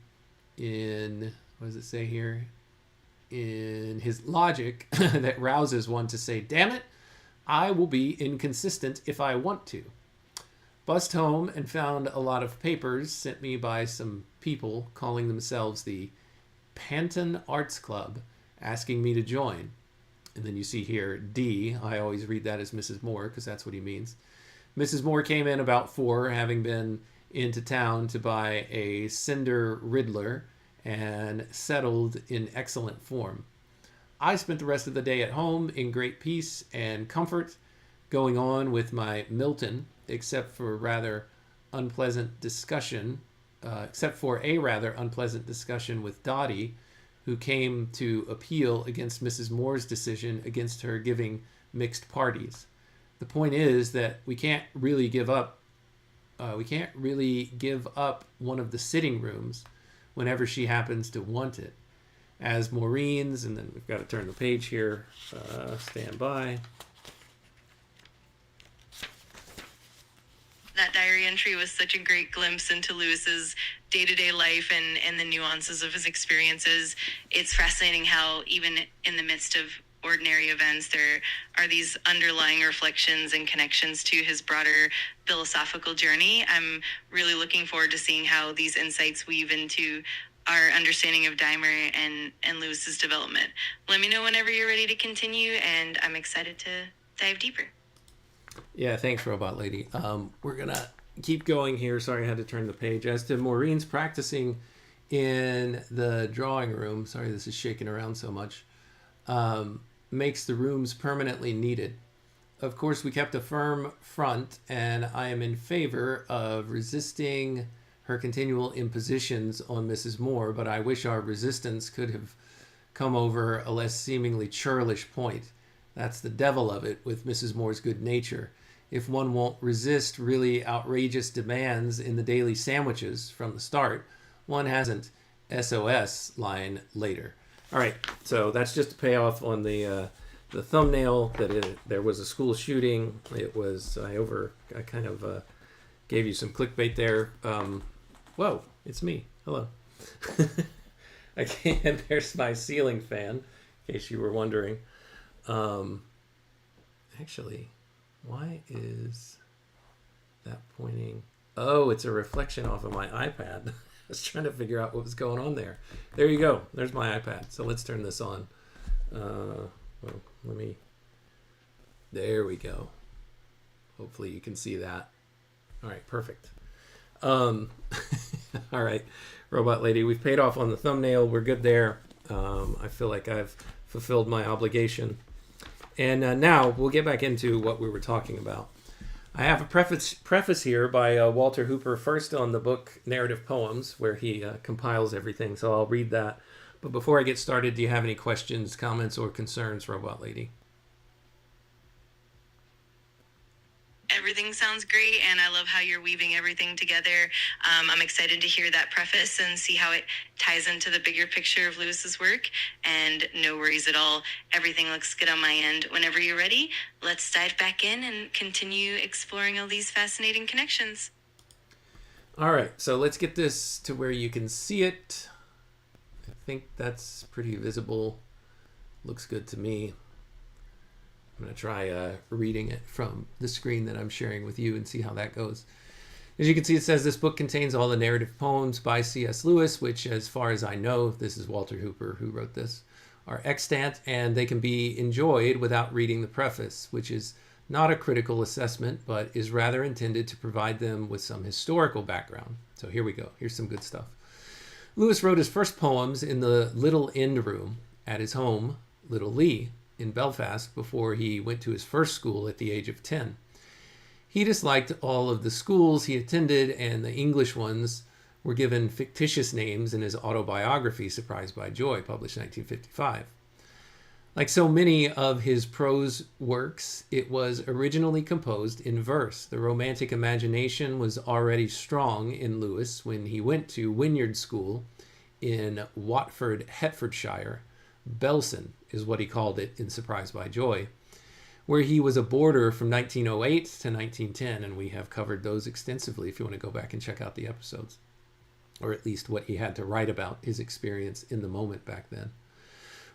in, what does it say here? In his logic that rouses one to say, damn it, I will be inconsistent if I want to. Bussed home and found a lot of papers sent me by some people calling themselves the Panton Arts Club, asking me to join. And then you see here D. I always read that as Mrs. Moore because that's what he means. Mrs. Moore came in about 4, having been into town to buy a cinder riddler, and settled in excellent form. I spent the rest of the day at home in great peace and comfort, going on with my Milton, except for a rather unpleasant discussion with Dottie, who came to appeal against Mrs. Moore's decision against her giving mixed parties. The point is that we can't really give up one of the sitting rooms whenever she happens to want it. As Maureen's, and then we've got to turn the page here. Stand by. That diary entry was such a great glimpse into Lewis's day-to-day life and the nuances of his experiences. It's fascinating how even in the midst of ordinary events, there are these underlying reflections and connections to his broader philosophical journey. I'm really looking forward to seeing how these insights weave into our understanding of Dymer and Lewis's development. Let me know whenever you're ready to continue, and I'm excited to dive deeper. Yeah, thanks, Robot Lady. We're going to keep going here. Sorry, I had to turn the page. As to Maureen's practicing in the drawing room, sorry this is shaking around so much, makes the rooms permanently needed. Of course, we kept a firm front, and I am in favor of resisting her continual impositions on Mrs. Moore, but I wish our resistance could have come over a less seemingly churlish point. That's the devil of it with Mrs. Moore's good nature. If one won't resist really outrageous demands in the daily sandwiches from the start, one hasn't SOS line later. All right, so that's just a payoff on the thumbnail that there was a school shooting. It was I kind of gave you some clickbait there. Whoa, it's me. Hello. Again, there's my ceiling fan, in case you were wondering. Actually, why is that pointing? Oh, it's a reflection off of my iPad. I was trying to figure out what was going on there. There you go. There's my iPad. So let's turn this on. There we go. Hopefully you can see that. All right, perfect. All right, Robot Lady, we've paid off on the thumbnail. We're good there. I feel like I've fulfilled my obligation. And now we'll get back into what we were talking about. I have a preface here by Walter Hooper, first on the book Narrative Poems, where he compiles everything. So I'll read that. But before I get started, do you have any questions, comments, or concerns, Robot Lady? Everything sounds great, and I love how you're weaving everything together. I'm excited to hear that preface and see how it ties into the bigger picture of Lewis's work, and no worries at all. Everything looks good on my end. Whenever you're ready, let's dive back in and continue exploring all these fascinating connections. All right, so let's get this to where you can see it. I think that's pretty visible. Looks good to me. I'm going to try reading it from the screen that I'm sharing with you and see how that goes. As you can see, it says this book contains all the narrative poems by C.S. Lewis, which, as far as I know, this is Walter Hooper who wrote this, are extant, and they can be enjoyed without reading the preface, which is not a critical assessment, but is rather intended to provide them with some historical background. So here we go. Here's some good stuff. Lewis wrote his first poems in the Little Inn Room at his home, Little Lee, in Belfast, before he went to his first school at the age of 10. He disliked all of the schools he attended, and the English ones were given fictitious names in his autobiography, Surprised by Joy, published in 1955. Like so many of his prose works, it was originally composed in verse. The romantic imagination was already strong in Lewis when he went to Wynyard School in Watford, Hertfordshire. Belson is what he called it in Surprised by Joy, where he was a boarder from 1908 to 1910, and we have covered those extensively if you want to go back and check out the episodes, or at least what he had to write about his experience in the moment back then.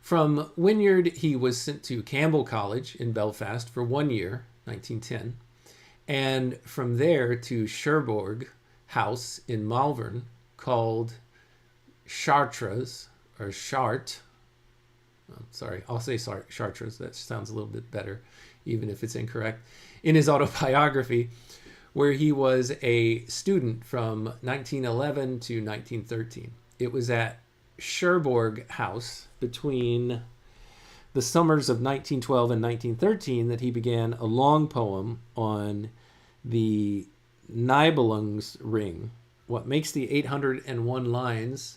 From Wynyard, he was sent to Campbell College in Belfast for 1 year, 1910, and from there to Cherbourg House in Malvern, called Chartres, or Chartres. Oh, sorry, I'll say Chartres. That sounds a little bit better, even if it's incorrect. In his autobiography, where he was a student from 1911 to 1913. It was at Cherbourg House between the summers of 1912 and 1913 that he began a long poem on the Nibelungsring, what makes the 801 lines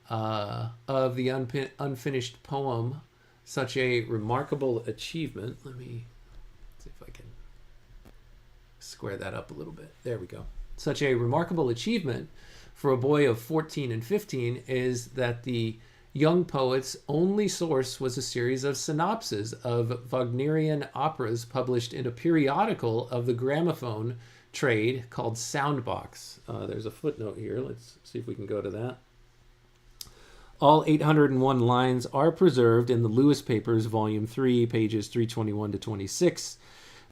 of the unfinished poem such a remarkable achievement. Let me see if I can square that up a little bit. There we go. Such a remarkable achievement for a boy of 14 and 15 is that the young poet's only source was a series of synopses of Wagnerian operas published in a periodical of the gramophone trade called Soundbox. There's a footnote here. Let's see if we can go to that. All 801 lines are preserved in the Lewis Papers, Volume 3, pages 321 to 26.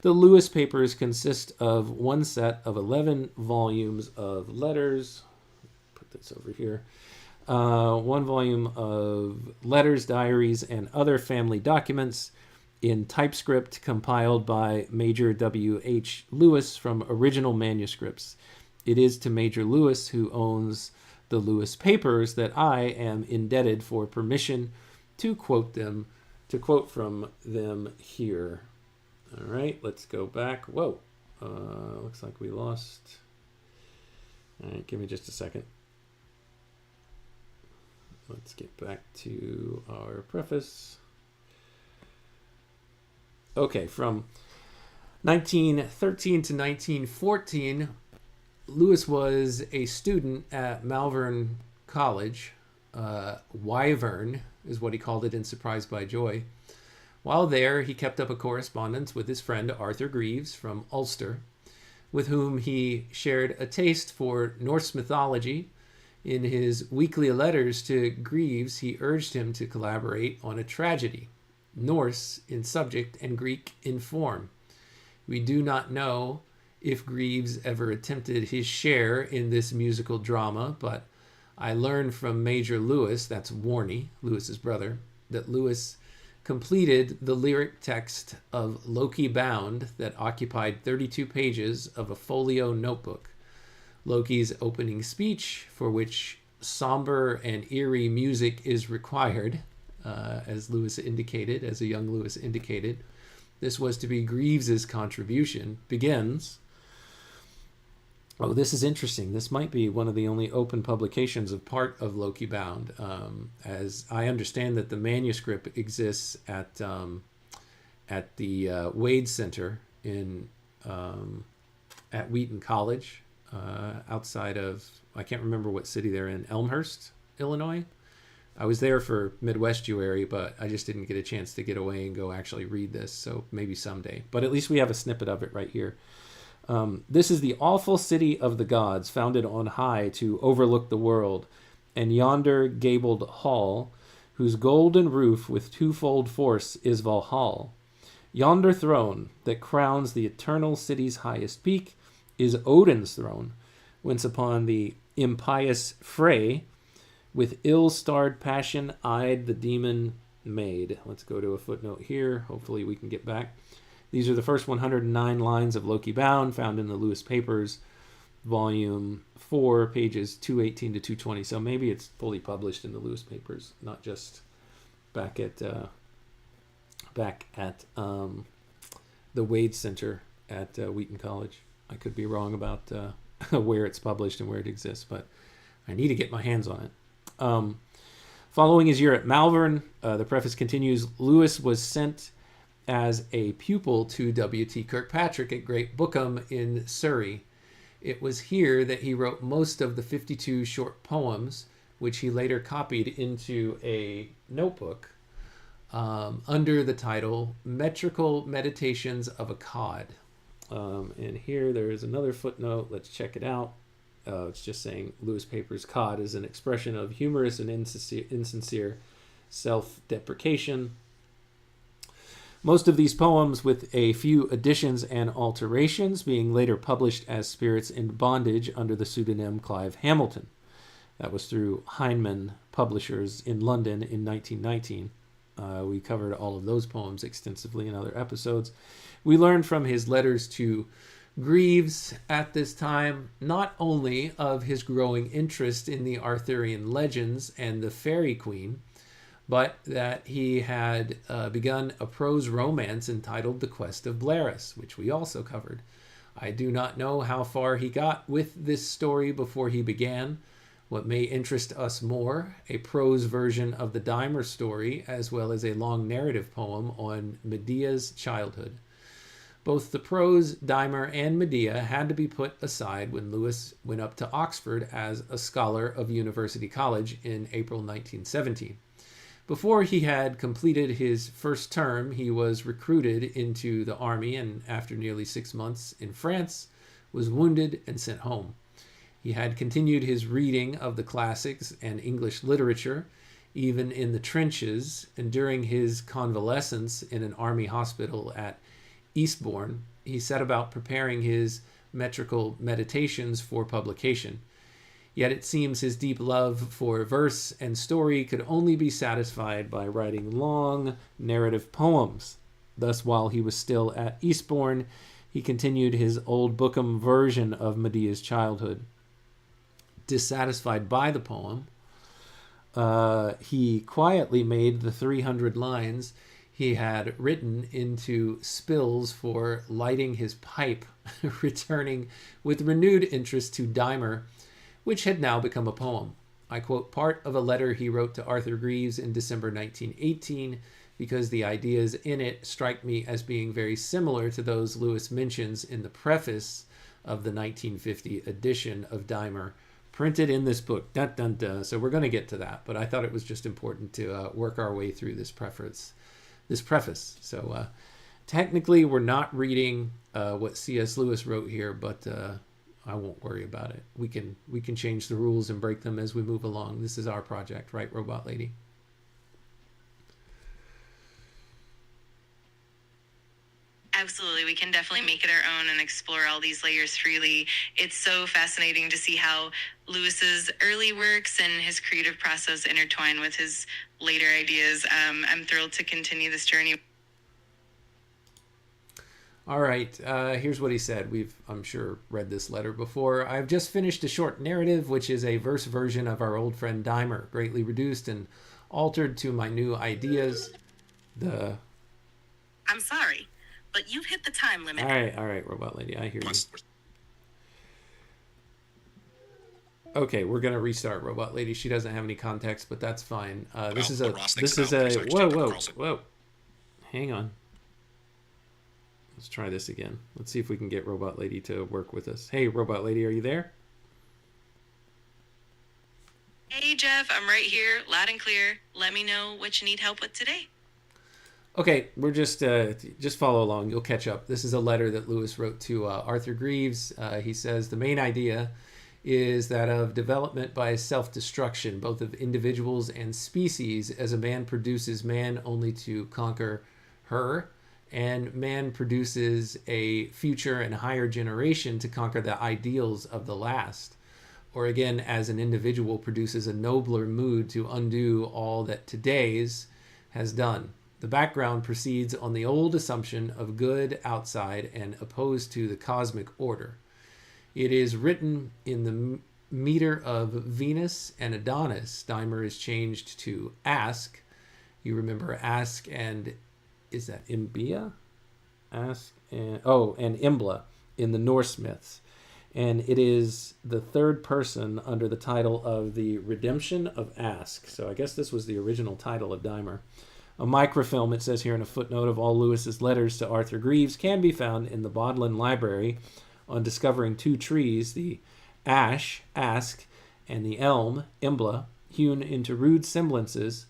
The Lewis Papers consist of one set of 11 volumes of letters. Put this over here. One volume of letters, diaries, and other family documents in typescript compiled by Major W.H. Lewis from original manuscripts. It is to Major Lewis, who owns the Lewis Papers, that I am indebted for permission to quote from them here. All right, let's go back. Whoa, looks like we lost. All right, give me just a second. Let's get back to our preface. Okay, from 1913 to 1914, Lewis was a student at Malvern College. Wyvern is what he called it in Surprised by Joy. While there, he kept up a correspondence with his friend Arthur Greaves from Ulster, with whom he shared a taste for Norse mythology. In his weekly letters to Greaves, he urged him to collaborate on a tragedy, Norse in subject and Greek in form. We do not know if Greaves ever attempted his share in this musical drama, but I learned from Major Lewis, that's Warney, Lewis's brother, that Lewis completed the lyric text of Loki Bound that occupied 32 pages of a folio notebook. Loki's opening speech, for which somber and eerie music is required, as a young Lewis indicated. This was to be Greaves's contribution, begins. Oh, this is interesting. This might be one of the only open publications of part of Loki Bound. As I understand that the manuscript exists at the Wade Center at Wheaton College, outside of, I can't remember what city they're in, Elmhurst, Illinois. I was there for Midwestuary, but I just didn't get a chance to get away and go actually read this, so maybe someday. But at least we have a snippet of it right here. This is the awful city of the gods, founded on high to overlook the world, and yonder gabled hall, whose golden roof with twofold force is Valhall. Yonder throne that crowns the eternal city's highest peak is Odin's throne, whence upon the impious Frey, with ill-starred passion eyed the demon maid. Let's go to a footnote here. Hopefully we can get back. These are the first 109 lines of Loki Bound, found in the Lewis Papers, Volume 4, pages 218 to 220. So maybe it's fully published in the Lewis Papers, not just back at the Wade Center at Wheaton College. I could be wrong about where it's published and where it exists, but I need to get my hands on it. Following his year at Malvern, the preface continues, Lewis was sent as a pupil to W.T. Kirkpatrick at Great Bookham in Surrey. It was here that he wrote most of the 52 short poems, which he later copied into a notebook under the title Metrical Meditations of a Cod. And here there is another footnote. Let's check it out. It's just saying Lewis Papers cod is an expression of humorous and insincere self-deprecation. Most of these poems, with a few additions and alterations, being later published as Spirits in Bondage under the pseudonym Clive Hamilton. That was through Heinemann Publishers in London in 1919. We covered all of those poems extensively in other episodes. We learned from his letters to Greaves at this time not only of his growing interest in the Arthurian legends and the Fairy Queen, but that he had begun a prose romance entitled The Quest of Blarus, which we also covered. I do not know how far he got with this story before he began. What may interest us more, a prose version of the Dymer story, as well as a long narrative poem on Medea's childhood. Both the prose, Dymer, and Medea had to be put aside when Lewis went up to Oxford as a scholar of University College in April 1917. Before he had completed his first term, he was recruited into the army and, after nearly 6 months in France, was wounded and sent home. He had continued his reading of the classics and English literature, even in the trenches, and during his convalescence in an army hospital at Eastbourne, he set about preparing his metrical meditations for publication. Yet it seems his deep love for verse and story could only be satisfied by writing long narrative poems. Thus, while he was still at Eastbourne, he continued his Old Bookham version of Medea's childhood. Dissatisfied by the poem, he quietly made the 300 lines he had written into spills for lighting his pipe, returning with renewed interest to Dymer, which had now become a poem. I quote part of a letter he wrote to Arthur Greaves in December 1918 because the ideas in it strike me as being very similar to those Lewis mentions in the preface of the 1950 edition of Dymer, printed in this book. Dun, dun, dun. So we're going to get to that, but I thought it was just important to work our way through this preface. So technically, we're not reading what C.S. Lewis wrote here, but I won't worry about it. We can change the rules and break them as we move along. This is our project, right, Robot Lady? Absolutely. We can definitely make it our own and explore all these layers freely. It's so fascinating to see how Lewis's early works and his creative process intertwine with his later ideas. I'm thrilled to continue this journey. All right, here's what he said. We've, I'm sure, read this letter before. I've just finished a short narrative, which is a verse version of our old friend Dymer, greatly reduced and altered to my new ideas. I'm sorry, but you've hit the time limit. All right, Robot Lady, I hear you. Okay, we're gonna restart Robot Lady. She doesn't have any context, but that's fine. This is a whoa. Hang on. Let's try this again. Let's see if we can get Robot Lady to work with us. Hey, Robot Lady, are you there? Hey, Jeff, I'm right here, loud and clear. Let me know what you need help with today. Okay, we're just follow along. You'll catch up. This is a letter that Lewis wrote to Arthur Greaves. He says the main idea is that of development by self-destruction, both of individuals and species, as a man produces man only to conquer her, and man produces a future and higher generation to conquer the ideals of the last. Or again, as an individual produces a nobler mood to undo all that today's has done. The background proceeds on the old assumption of good outside and opposed to the cosmic order. It is written in the meter of Venus and Adonis. Dymer is changed to ask. You remember ask and, is that Imbia? Ask and, and Imbla in the Norse myths. And it is the third person under the title of the Redemption of Ask. So I guess this was the original title of Dymer. A microfilm, it says here in a footnote, of all Lewis's letters to Arthur Greaves can be found in the Bodleian Library on discovering two trees, the ash, ask, and the elm, imbla, hewn into rude semblances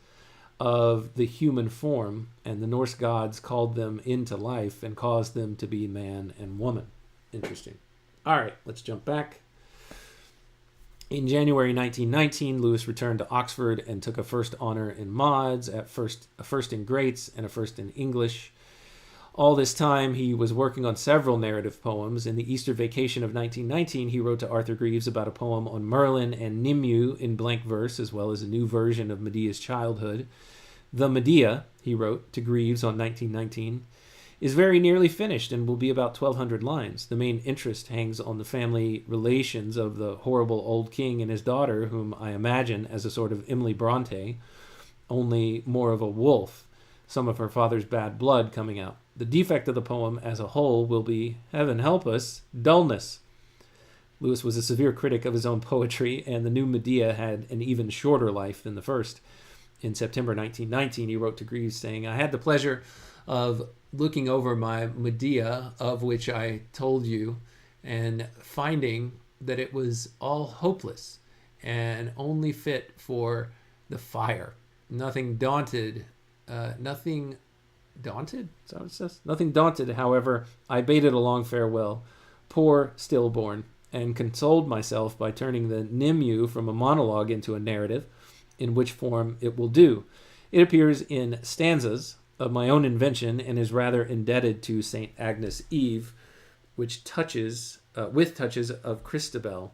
of the human form, and the Norse gods called them into life and caused them to be man and woman. Interesting. All right, let's jump back. In January 1919, Lewis returned to Oxford and took a first honor in mods, a first in greats and a first in English. All this time, he was working on several narrative poems. In the Easter vacation of 1919, he wrote to Arthur Greeves about a poem on Merlin and Nimue in blank verse, as well as a new version of Medea's childhood. The Medea, he wrote to Greeves on 1919, is very nearly finished and will be about 1,200 lines. The main interest hangs on the family relations of the horrible old king and his daughter, whom I imagine as a sort of Emily Bronte, only more of a wolf, some of her father's bad blood coming out. The defect of the poem as a whole will be, heaven help us, dullness. Lewis was a severe critic of his own poetry, and the new Medea had an even shorter life than the first. In September 1919, he wrote to Greaves saying, I had the pleasure of looking over my Medea, of which I told you, and finding that it was all hopeless and only fit for the fire. Nothing daunted, Nothing daunted? Is that what it says? Nothing daunted, however, I bade it a long farewell, poor stillborn, and consoled myself by turning the Nimue from a monologue into a narrative, in which form it will do. It appears in stanzas of my own invention and is rather indebted to St. Agnes Eve, which touches with touches of Christabel.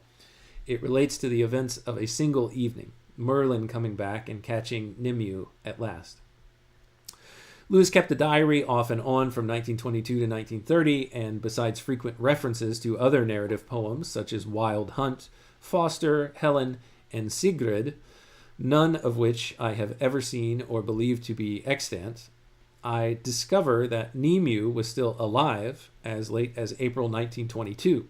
It relates to the events of a single evening, Merlin coming back and catching Nimue at last. Lewis kept a diary off and on from 1922 to 1930, and besides frequent references to other narrative poems such as Wild Hunt, Foster, Helen, and Sigrid, none of which I have ever seen or believed to be extant, I discover that Nimue was still alive as late as April 1922.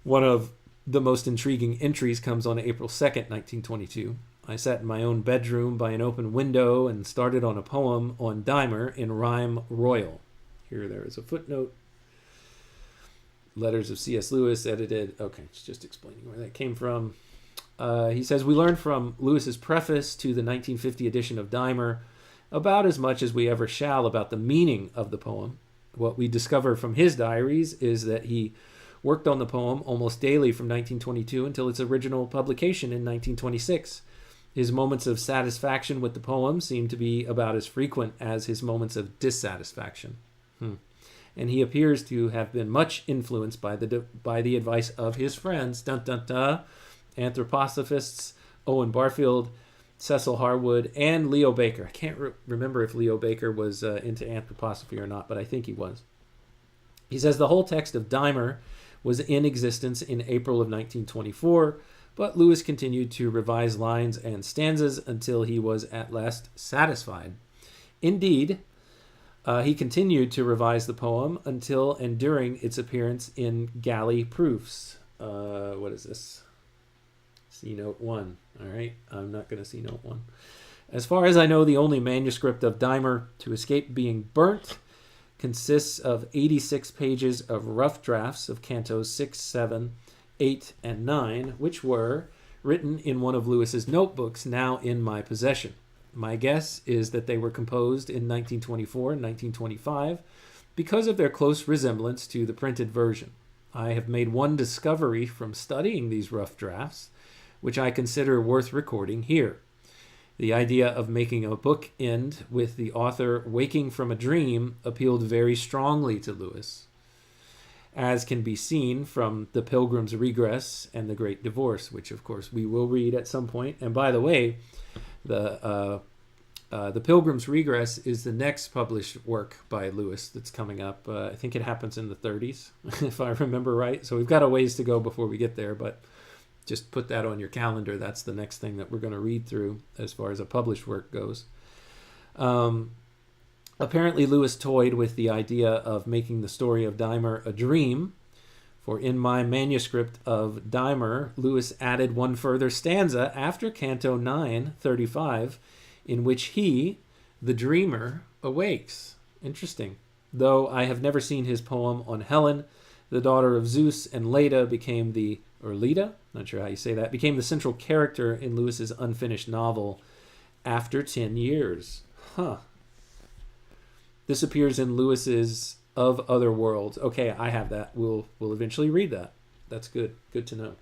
One of the most intriguing entries comes on April 2nd, 1922. I sat in my own bedroom by an open window and started on a poem on Dymer in rhyme royal. Here there is a footnote. Letters of C.S. Lewis, edited. Okay, it's just explaining where that came from. He says, we learned from Lewis's preface to the 1950 edition of Dymer about as much as we ever shall about the meaning of the poem. What we discover from his diaries is that he worked on the poem almost daily from 1922 until its original publication in 1926. His moments of satisfaction with the poem seem to be about as frequent as his moments of dissatisfaction. And he appears to have been much influenced by the advice of his friends, anthroposophists Owen Barfield, Cecil Harwood, and Leo Baker. I can't remember if Leo Baker was into anthroposophy or not, but I think he was. He says the whole text of Dymer was in existence in April of 1924, but Lewis continued to revise lines and stanzas until he was at last satisfied. Indeed, he continued to revise the poem until and during its appearance in Galley Proofs. What is this? C note 1. All right, I'm not going to see note 1. As far as I know, the only manuscript of Dymer to escape being burnt consists of 86 pages of rough drafts of cantos 6, 7, 8, and 9, which were written in one of Lewis's notebooks now in my possession. My guess is that they were composed in 1924 and 1925 because of their close resemblance to the printed version. I have made one discovery from studying these rough drafts, which I consider worth recording here. The idea of making a book end with the author waking from a dream appealed very strongly to Lewis, as can be seen from The Pilgrim's Regress and The Great Divorce, which of course we will read at some point. And by the way, the Pilgrim's Regress is the next published work by Lewis that's coming up. I think it happens in the 30s, if I remember right. So we've got a ways to go before we get there, but just put that on your calendar. That's the next thing that we're going to read through as far as a published work goes. Apparently, Lewis toyed with the idea of making the story of Dymer a dream, for in my manuscript of Dymer, Lewis added one further stanza after Canto 9, 35, in which he, the dreamer, awakes. Interesting. Though I have never seen his poem on Helen, the daughter of Zeus, and Leda became Leda? Not sure how you say that, became the central character in Lewis's unfinished novel after 10 years. This appears in Lewis's Of Other Worlds. Okay, I have that. We'll eventually read that. That's good. Good to know.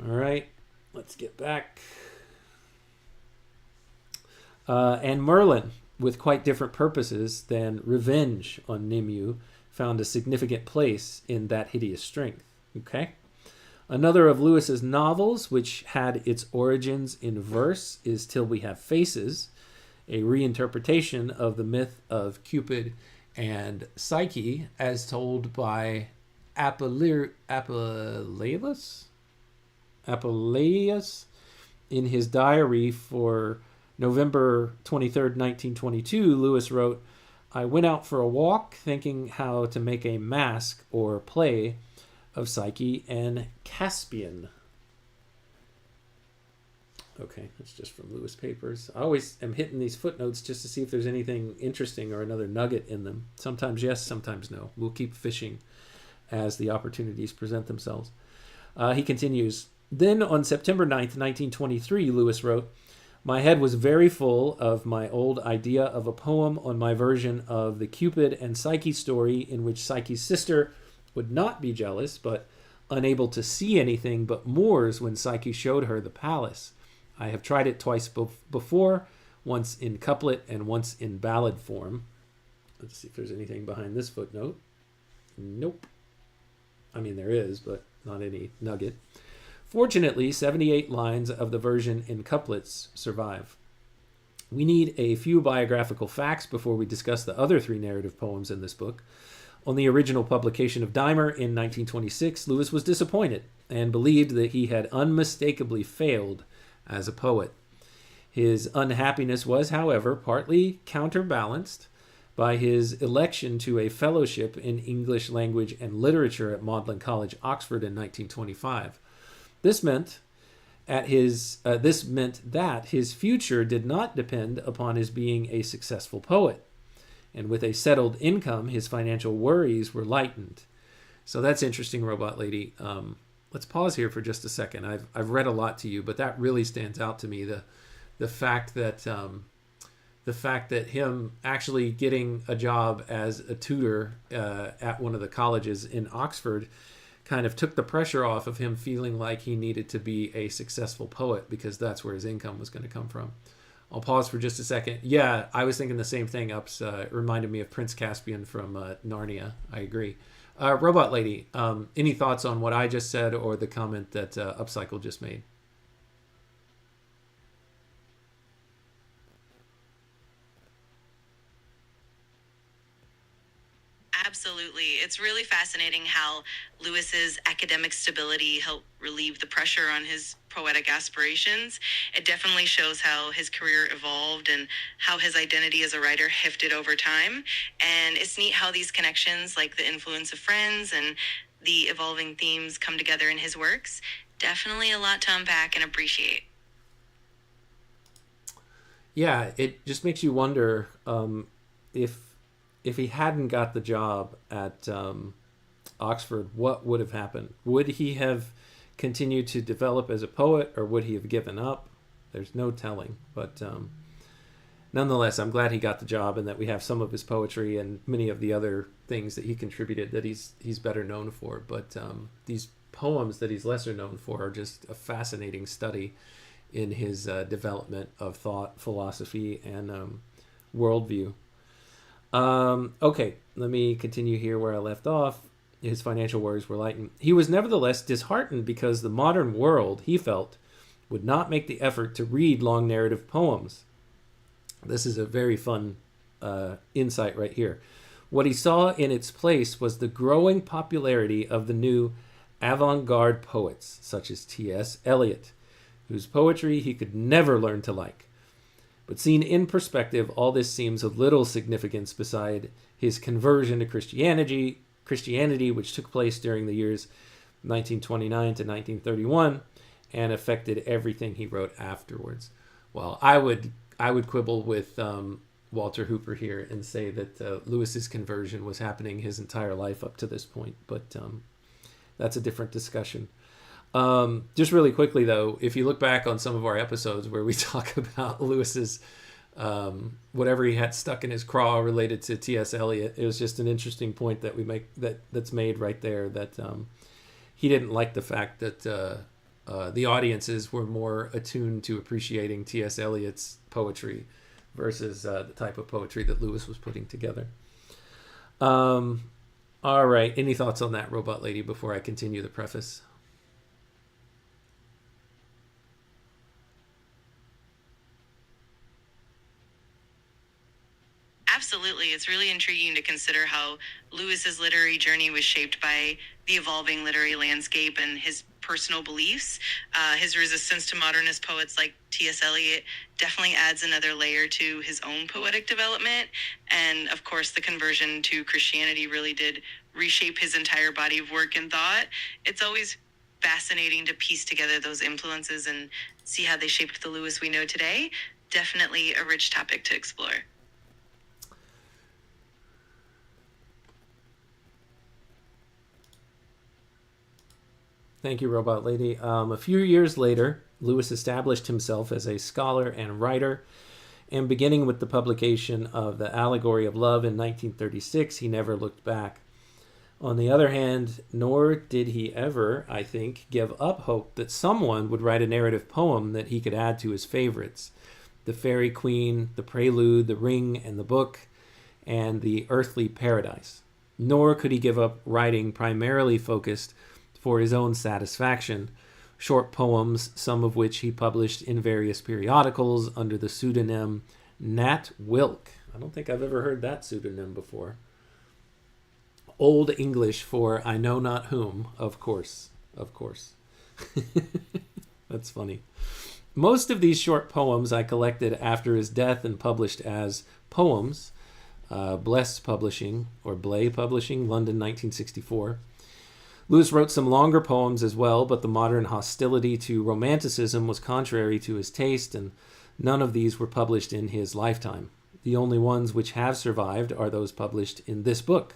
All right, let's get back. And Merlin. with quite different purposes than revenge on Nimue, found a significant place in That Hideous Strength. Okay? Another of Lewis's novels, which had its origins in verse, is Till We Have Faces, a reinterpretation of the myth of Cupid and Psyche as told by Apuleius in his diary for November 23rd, 1922. Lewis wrote, "I went out for a walk thinking how to make a masque or play of Psyche and Caspian." Okay, that's just from Lewis Papers. I always am hitting these footnotes just to see if there's anything interesting or another nugget in them. Sometimes yes, sometimes no. We'll keep fishing as the opportunities present themselves. He continues, "Then on September 9th, 1923, Lewis wrote, my head was very full of my old idea of a poem on my version of the Cupid and Psyche story in which Psyche's sister would not be jealous, but unable to see anything but moors when Psyche showed her the palace. I have tried it twice before, once in couplet and once in ballad form." Let's see if there's anything behind this footnote. Nope. I mean, there is, but not any nugget. Fortunately, 78 lines of the version in couplets survive. We need a few biographical facts before we discuss the other 3 narrative poems in this book. On the original publication of Dymer in 1926, Lewis was disappointed and believed that he had unmistakably failed as a poet. His unhappiness was, however, partly counterbalanced by his election to a fellowship in English language and literature at Magdalen College, Oxford in 1925. This meant that his future did not depend upon his being a successful poet. And with a settled income, his financial worries were lightened. So that's interesting, Robot Lady. Let's pause here for just a second. I've read a lot to you, but that really stands out to me. The fact that him actually getting a job as a tutor at one of the colleges in Oxford kind of took the pressure off of him feeling like he needed to be a successful poet because that's where his income was going to come from. I'll pause for just a second. Yeah, I was thinking the same thing. It reminded me of Prince Caspian from Narnia. I agree. Robot Lady, any thoughts on what I just said or the comment that Upcycle just made? Absolutely. It's really fascinating how Lewis's academic stability helped relieve the pressure on his poetic aspirations. It definitely shows how his career evolved and how his identity as a writer shifted over time. And it's neat how these connections, like the influence of friends and the evolving themes, come together in his works. Definitely a lot to unpack and appreciate. Yeah, it just makes you wonder if he hadn't got the job at Oxford, what would have happened? Would he have continued to develop as a poet, or would he have given up? There's no telling. But nonetheless, I'm glad he got the job and that we have some of his poetry and many of the other things that he contributed that he's better known for. But these poems that he's lesser known for are just a fascinating study in his development of thought, philosophy, and worldview. Okay, let me continue here where I left off. His financial worries were lightened. He was nevertheless disheartened because the modern world, he felt, would not make the effort to read long narrative poems. This is a very fun insight right here. What he saw in its place was the growing popularity of the new avant-garde poets, such as T.S. Eliot, whose poetry he could never learn to like. But seen in perspective, all this seems of little significance beside his conversion to Christianity, which took place during the years 1929 to 1931 and affected everything he wrote afterwards. Well, I would quibble with Walter Hooper here and say that Lewis's conversion was happening his entire life up to this point, but that's a different discussion. Just really quickly, though, if you look back on some of our episodes where we talk about Lewis's whatever he had stuck in his craw related to T.S. Eliot, it was just an interesting point that we make that's made right there, that he didn't like the fact that the audiences were more attuned to appreciating T.S. Eliot's poetry versus the type of poetry that Lewis was putting together. All right. Any thoughts on that, Robot Lady, before I continue the preface? Absolutely. It's really intriguing to consider how Lewis's literary journey was shaped by the evolving literary landscape and his personal beliefs. His resistance to modernist poets like T.S. Eliot definitely adds another layer to his own poetic development. And of course, the conversion to Christianity really did reshape his entire body of work and thought. It's always fascinating to piece together those influences and see how they shaped the Lewis we know today. Definitely a rich topic to explore. Thank you, Robot Lady. A few years later, Lewis established himself as a scholar and writer, and beginning with the publication of The Allegory of Love in 1936, he never looked back. On the other hand, nor did he ever, I think, give up hope that someone would write a narrative poem that he could add to his favorites. The Fairy Queen, The Prelude, The Ring and the Book, and The Earthly Paradise. Nor could he give up writing primarily focused for his own satisfaction, short poems, some of which he published in various periodicals under the pseudonym Nat Wilk. I don't think I've ever heard that pseudonym before. Old English for I know not whom, of course. Of course. That's funny. Most of these short poems I collected after his death and published as poems. Bless Publishing, or Blay Publishing, London, 1964. Lewis wrote some longer poems as well, but the modern hostility to Romanticism was contrary to his taste, and none of these were published in his lifetime. The only ones which have survived are those published in this book.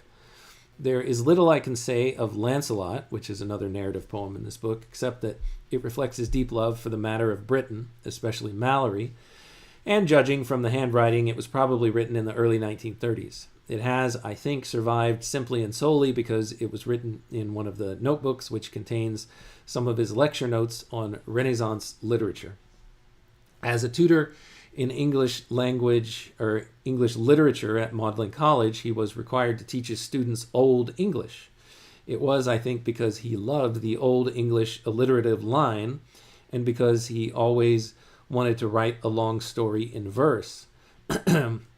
There is little I can say of Lancelot, which is another narrative poem in this book, except that it reflects his deep love for the matter of Britain, especially Mallory, and judging from the handwriting, it was probably written in the early 1930s. It has, I think, survived simply and solely because it was written in one of the notebooks, which contains some of his lecture notes on Renaissance literature. As a tutor in English language or English literature at Magdalen College, he was required to teach his students Old English. It was, I think, because he loved the Old English alliterative line and because he always wanted to write a long story in verse.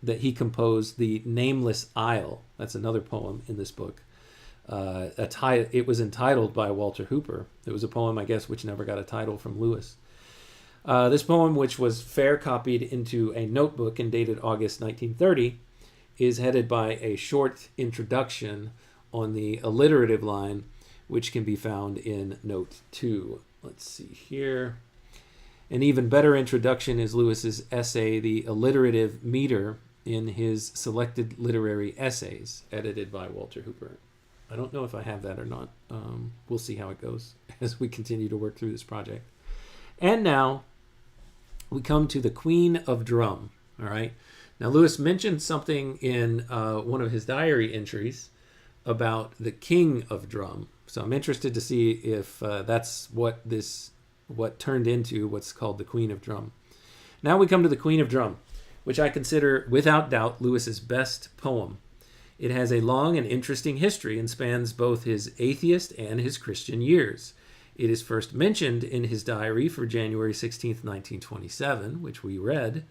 That he composed The Nameless Isle. That's another poem in this book. It was entitled by Walter Hooper. It was a poem, I guess, which never got a title from Lewis. This poem, which was fair copied into a notebook and dated August 1930, is headed by a short introduction on the alliterative line, which can be found in Note 2. Let's see here. An even better introduction is Lewis's essay, The Alliterative Meter, in his Selected Literary Essays, edited by Walter Hooper. I don't know if I have that or not. We'll see how it goes as we continue to work through this project. And now we come to the Queen of Drum. All right. Now, Lewis mentioned something in one of his diary entries about the King of Drum. So I'm interested to see if that's what turned into what's called the Queen of Drum. Now we come to the Queen of Drum, which I consider without doubt Lewis's best poem. It has a long and interesting history and spans both his atheist and his Christian years. It is first mentioned in his diary for January 16th, 1927, which we read,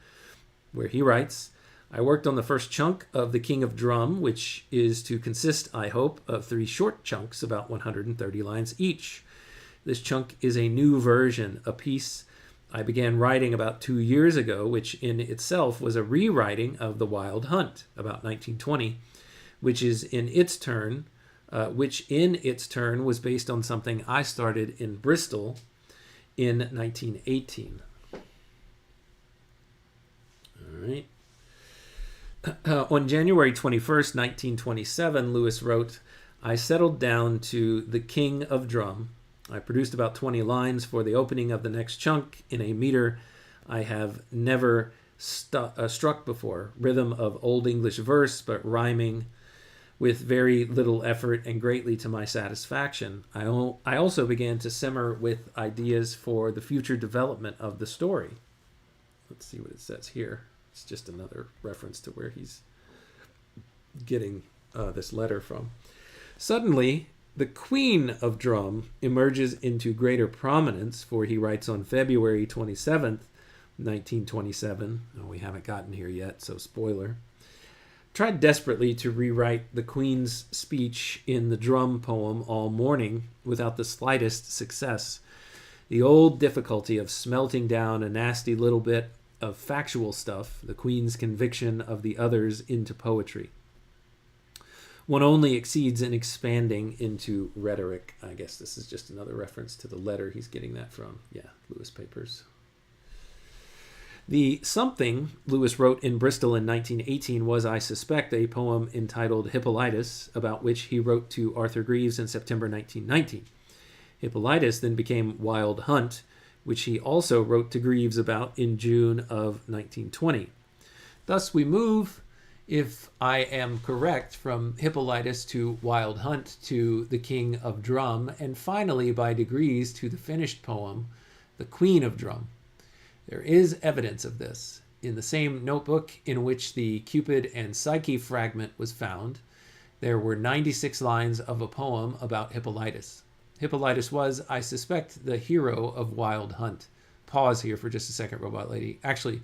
where he writes, I worked on the first chunk of the King of Drum, which is to consist, I hope, of 3 short chunks, about 130 lines each. This chunk is a new version, a piece I began writing about 2 years ago, which in itself was a rewriting of The Wild Hunt, about 1920, which in its turn was based on something I started in Bristol in 1918. All right. On January 21st, 1927, Lewis wrote, I settled down to the King of Drum. I produced about 20 lines for the opening of the next chunk in a meter I have never struck before, rhythm of Old English verse, but rhyming with very little effort and greatly to my satisfaction. I also began to simmer with ideas for the future development of the story. Let's see what it says here. It's just another reference to where he's getting this letter from. Suddenly, the Queen of Drum emerges into greater prominence, for he writes on February 27th, 1927. Oh, we haven't gotten here yet, so spoiler. Tried desperately to rewrite the Queen's speech in the drum poem all morning without the slightest success. The old difficulty of smelting down a nasty little bit of factual stuff, the Queen's conviction of the others, into poetry. One only exceeds in expanding into rhetoric. I guess this is just another reference to the letter he's getting that from. Yeah, Lewis Papers. The something Lewis wrote in Bristol in 1918 was, I suspect, a poem entitled Hippolytus, about which he wrote to Arthur Greeves in September 1919. Hippolytus then became Wild Hunt, which he also wrote to Greeves about in June of 1920. Thus we move, if I am correct, from Hippolytus to Wild Hunt to the King of Drum, and finally by degrees to the finished poem, the Queen of Drum. There is evidence of this. In the same notebook in which the Cupid and Psyche fragment was found, there were 96 lines of a poem about Hippolytus. Hippolytus was, I suspect, the hero of Wild Hunt. Pause here for just a second, Robot Lady. Actually,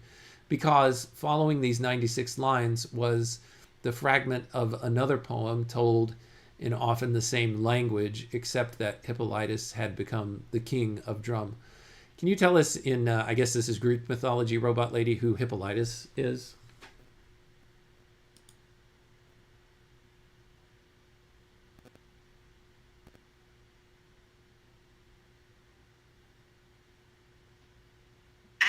because following these 96 lines was the fragment of another poem told in often the same language, except that Hippolytus had become the King of Drum. Can you tell us in, I guess this is Greek mythology, Robot Lady, who Hippolytus is?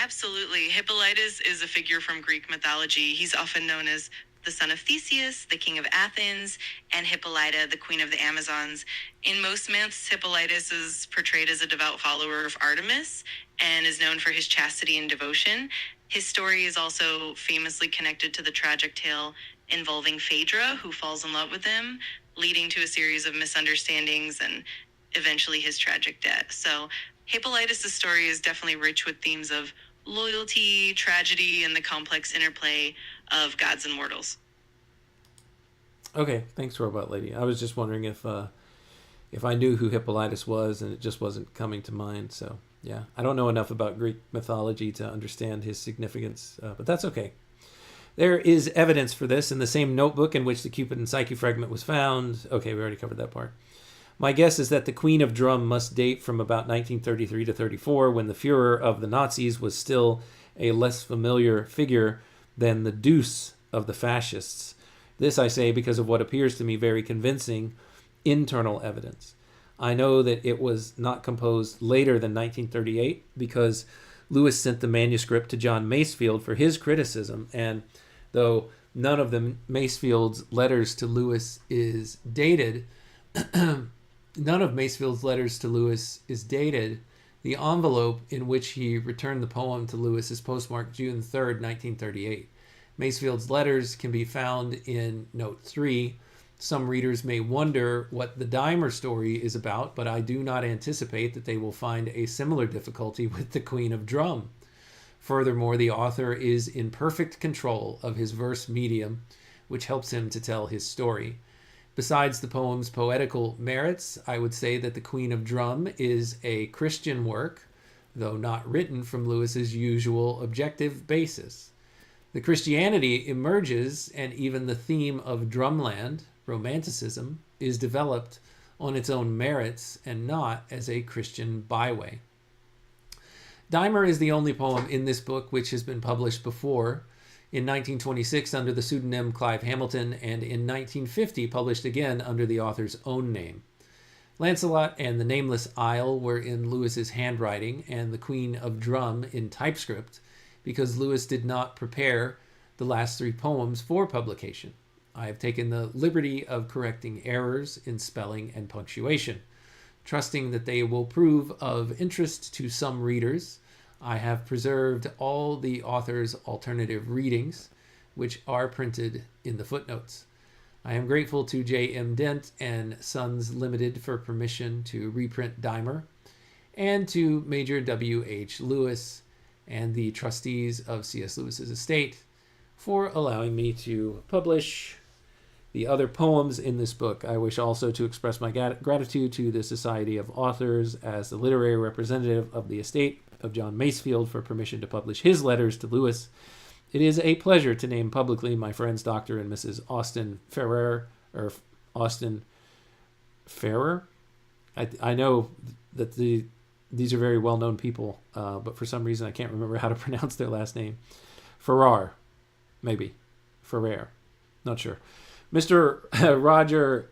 Absolutely. Hippolytus is a figure from Greek mythology. He's often known as the son of Theseus, the king of Athens, and Hippolyta, the queen of the Amazons. In most myths, Hippolytus is portrayed as a devout follower of Artemis and is known for his chastity and devotion. His story is also famously connected to the tragic tale involving Phaedra, who falls in love with him, leading to a series of misunderstandings and eventually his tragic death. So Hippolytus' story is definitely rich with themes of loyalty, tragedy, and the complex interplay of gods and mortals. Okay, thanks, Robot Lady. I was just wondering if I knew who Hippolytus was, and it just wasn't coming to mind. So, yeah, I don't know enough about Greek mythology to understand his significance, but that's okay. There is evidence for this in the same notebook in which the Cupid and Psyche fragment was found. Okay, we already covered that part. My guess is that the Queen of Drum must date from about 1933 to 34, when the Führer of the Nazis was still a less familiar figure than the Deuce of the fascists. This I say because of what appears to me very convincing internal evidence. I know that it was not composed later than 1938 because Lewis sent the manuscript to John Masefield for his criticism, and though none of the Masefield's letters to Lewis is dated, none of Masefield's letters to Lewis is dated. The envelope in which he returned the poem to Lewis is postmarked June 3rd, 1938. Masefield's letters can be found in Note 3. Some readers may wonder what the Dymer story is about, but I do not anticipate that they will find a similar difficulty with the Queen of Drum. Furthermore, the author is in perfect control of his verse medium, which helps him to tell his story. Besides the poem's poetical merits, I would say that the Queen of Drum is a Christian work, though not written from Lewis's usual objective basis. The Christianity emerges, and even the theme of drumland, romanticism, is developed on its own merits and not as a Christian byway. Dymer is the only poem in this book which has been published before, in 1926 under the pseudonym Clive Hamilton, and in 1950 published again under the author's own name. Lancelot and the Nameless Isle were in Lewis's handwriting, and the Queen of Drum in typescript, because Lewis did not prepare the last three poems for publication. I have taken the liberty of correcting errors in spelling and punctuation. Trusting that they will prove of interest to some readers, I have preserved all the author's alternative readings, which are printed in the footnotes. I am grateful to J.M. Dent and Sons Limited for permission to reprint Dymer, and to Major W.H. Lewis and the trustees of C.S. Lewis's estate for allowing me to publish the other poems in this book. I wish also to express my gratitude to the Society of Authors as the literary representative of the estate of John Masefield for permission to publish his letters to Lewis. It is a pleasure to name publicly my friends Dr. and Mrs. Austin Ferrer, or Austin Ferrer. I know that these are very well-known people, but for some reason I can't remember how to pronounce their last name. Ferrar, maybe. Ferrer, not sure. Mr. Roger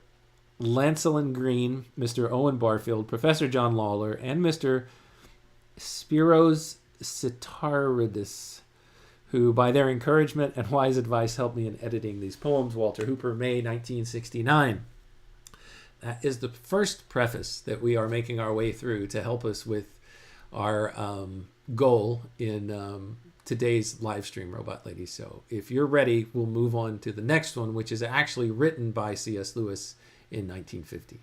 Lancelin Green, Mr. Owen Barfield, Professor John Lawler, and Mr. Spiros Sitaridis, who by their encouragement and wise advice helped me in editing these poems. Walter Hooper, May 1969. That is the first preface that we are making our way through to help us with our goal in today's live stream, Robot Lady. So if you're ready, we'll move on to the next one, which is actually written by C.S. Lewis in 1950.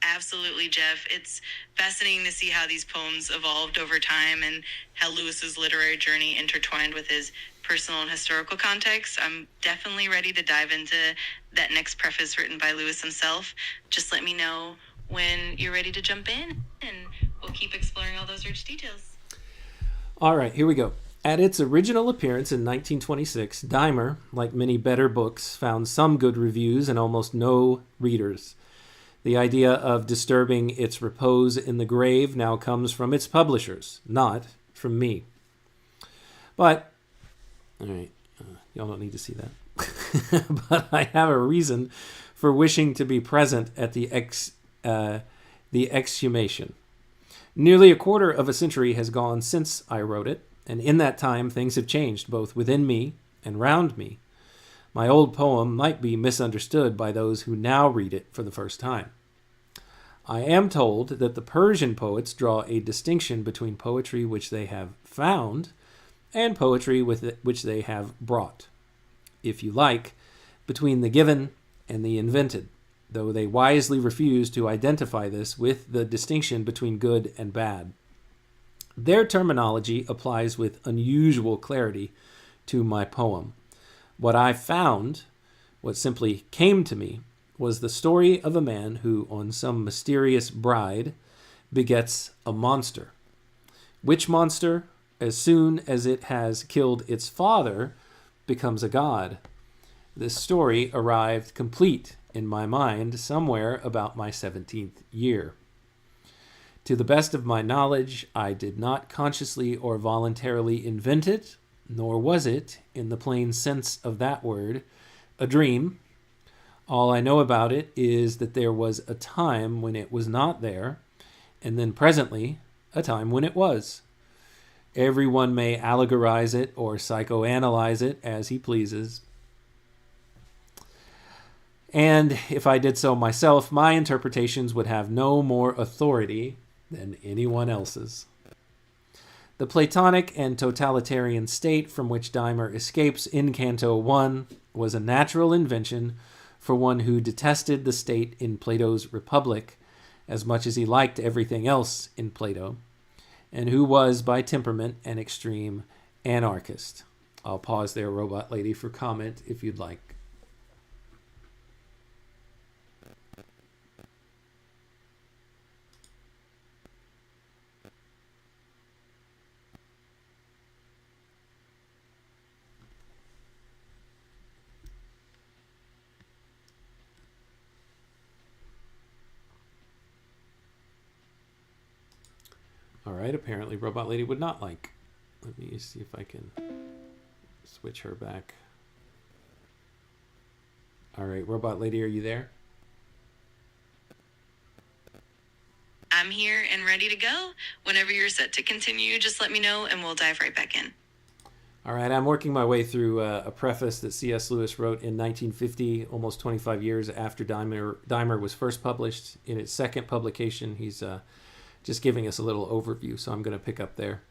Absolutely, Jeff. It's fascinating to see how these poems evolved over time and how Lewis's literary journey intertwined with his personal and historical context. I'm definitely ready to dive into that next preface written by Lewis himself. Just let me know when you're ready to jump in, and we'll keep exploring all those rich details. All right, here we go. At its original appearance in 1926, Dymer, like many better books, found some good reviews and almost no readers. The idea of disturbing its repose in the grave now comes from its publishers, not from me. But, all right, y'all don't need to see that. But I have a reason for wishing to be present at the exhumation. Nearly a quarter of a century has gone since I wrote it, and in that time things have changed both within me and round me. My old poem might be misunderstood by those who now read it for the first time. I am told that the Persian poets draw a distinction between poetry which they have found and poetry which they have brought, if you like, between the given and the invented, though they wisely refuse to identify this with the distinction between good and bad. Their terminology applies with unusual clarity to my poem. What I found, what simply came to me, was the story of a man who, on some mysterious bride, begets a monster. Which monster, as soon as it has killed its father, becomes a god. This story arrived complete in my mind somewhere about my 17th year. To the best of my knowledge, I did not consciously or voluntarily invent it, nor was it, in the plain sense of that word, a dream. All I know about it is that there was a time when it was not there, and then presently a time when it was. Everyone may allegorize it or psychoanalyze it as he pleases. And if I did so myself, my interpretations would have no more authority than anyone else's. The Platonic and totalitarian state from which Dymer escapes in Canto 1 was a natural invention for one who detested the state in Plato's Republic as much as he liked everything else in Plato, and who was by temperament an extreme anarchist. I'll pause there, Robot Lady, for comment if you'd like. All right, apparently Robot Lady would not like. Let me see if I can switch her back. All right, Robot Lady, are you there? I'm here and ready to go. Whenever you're set to continue, just let me know and we'll dive right back in. All right, I'm working my way through a preface that C.S. Lewis wrote in 1950, almost 25 years after Dymer was first published. In its second publication, he's just giving us a little overview, so I'm going to pick up there.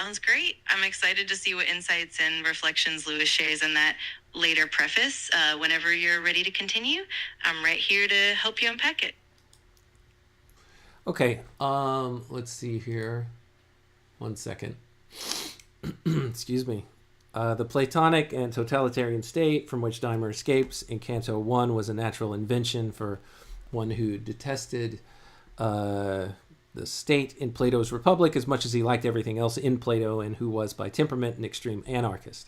Sounds great. I'm excited to see what insights and reflections Lewis shares in that later preface. Whenever you're ready to continue, I'm right here to help you unpack it. Okay, let's see here. 1 second. Excuse me. The Platonic and totalitarian state from which Dymer escapes in Canto 1 was a natural invention for one who detested the state in Plato's Republic as much as he liked everything else in Plato, and who was by temperament an extreme anarchist.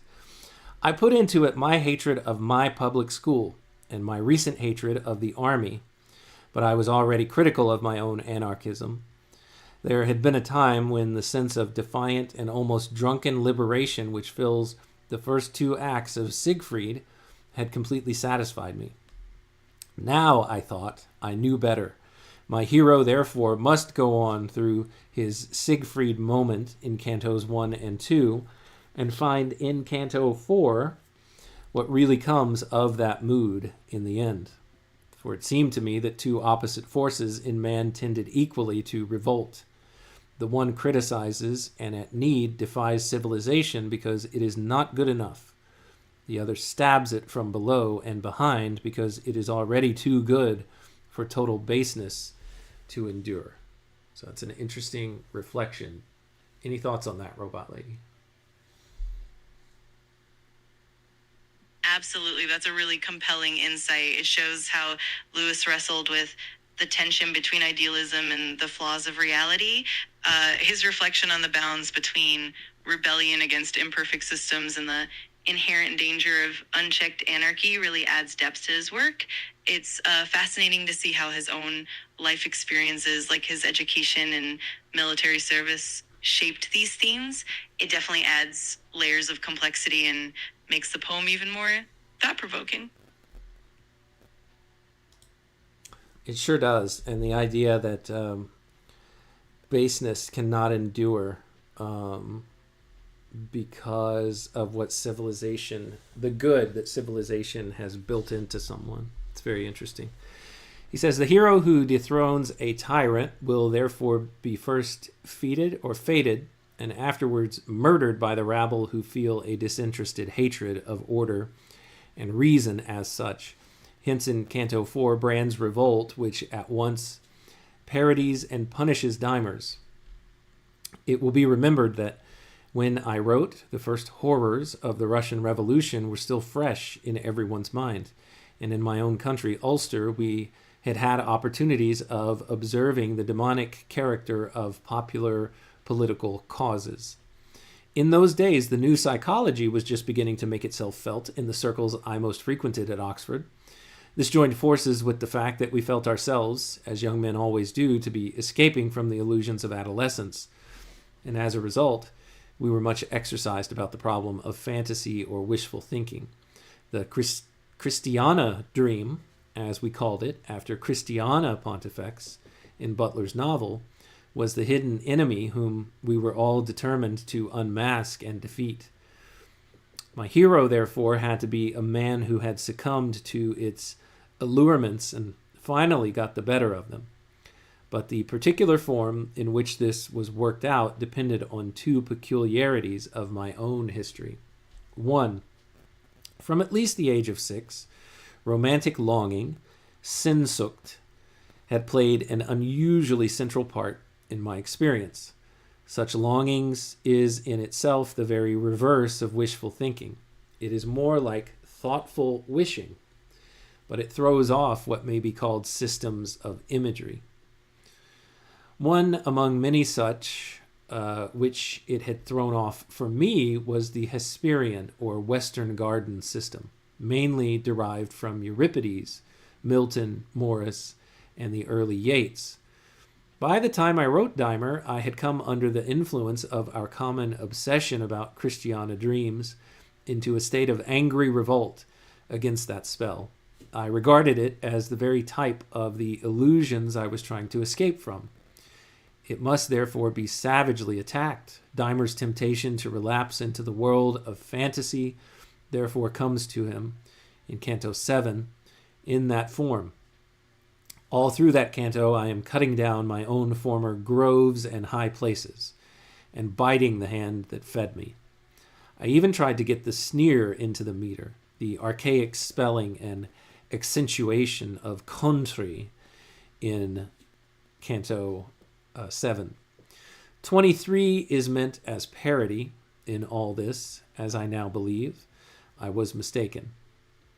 I put into it my hatred of my public school and my recent hatred of the army, but I was already critical of my own anarchism. There had been a time when the sense of defiant and almost drunken liberation which fills the first 2 acts of Siegfried had completely satisfied me. Now, I thought, I knew better. My hero, therefore, must go on through his Siegfried moment in Cantos 1 and 2 and find in Canto 4 what really comes of that mood in the end. For it seemed to me that 2 opposite forces in man tended equally to revolt. The one criticizes and at need defies civilization because it is not good enough. The other stabs it from below and behind because it is already too good for total baseness to endure. So that's an interesting reflection. Any thoughts on that, Robot Lady? Absolutely. That's a really compelling insight. It shows how Lewis wrestled with the tension between idealism and the flaws of reality. His reflection on the bounds between rebellion against imperfect systems and the inherent danger of unchecked anarchy really adds depth to his work. It's fascinating to see how his own life experiences, like his education and military service, shaped these themes. It definitely adds layers of complexity and makes the poem even more thought-provoking. It sure does. And the idea that baseness cannot endure because of what civilization, the good that civilization has built into someone. It's very interesting. He says, the hero who dethrones a tyrant will therefore be first feted or fated and afterwards murdered by the rabble who feel a disinterested hatred of order and reason as such. Hence in Canto 4, Brand's revolt, which at once parodies and punishes Dymer's. It will be remembered that when I wrote, the first horrors of the Russian Revolution were still fresh in everyone's mind. And in my own country, Ulster, we had had opportunities of observing the demonic character of popular political causes. In those days, the new psychology was just beginning to make itself felt in the circles I most frequented at Oxford. This joined forces with the fact that we felt ourselves, as young men always do, to be escaping from the illusions of adolescence. And as a result, we were much exercised about the problem of fantasy or wishful thinking. The Christiana dream, as we called it, after Christiana Pontifex in Butler's novel, was the hidden enemy whom we were all determined to unmask and defeat. My hero, therefore, had to be a man who had succumbed to its allurements and finally got the better of them. But the particular form in which this was worked out depended on 2 peculiarities of my own history. 1, from at least the age of 6, romantic longing, Sehnsucht, had played an unusually central part in my experience. Such longings is in itself the very reverse of wishful thinking. It is more like thoughtful wishing, but it throws off what may be called systems of imagery. One among many such, which it had thrown off for me, was the Hesperian or Western Garden system, mainly derived from Euripides, Milton, Morris, and the early Yeats. By the time I wrote Dymer, I had come under the influence of our common obsession about Christiana dreams into a state of angry revolt against that spell. I regarded it as the very type of the illusions I was trying to escape from. It must therefore be savagely attacked. Dymer's temptation to relapse into the world of fantasy therefore comes to him in Canto 7 in that form. All through that canto, I am cutting down my own former groves and high places, and biting the hand that fed me. I even tried to get the sneer into the meter, the archaic spelling and accentuation of country in Canto 7. 23 is meant as parody in all this, as I now believe. I was mistaken.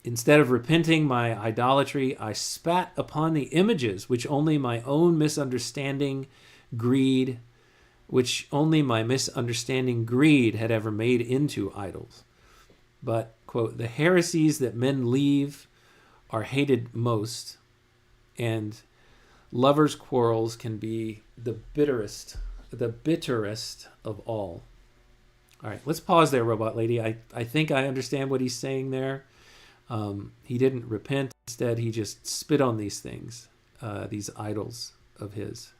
Instead of repenting my idolatry, I spat upon the images which only my own misunderstanding, greed, had ever made into idols. But, quote, the heresies that men leave are hated most, and lovers' quarrels can be the bitterest of all. All right, let's pause there, Robot Lady. I think I understand what he's saying there. He didn't repent. Instead, he just spit on these things, these idols of his.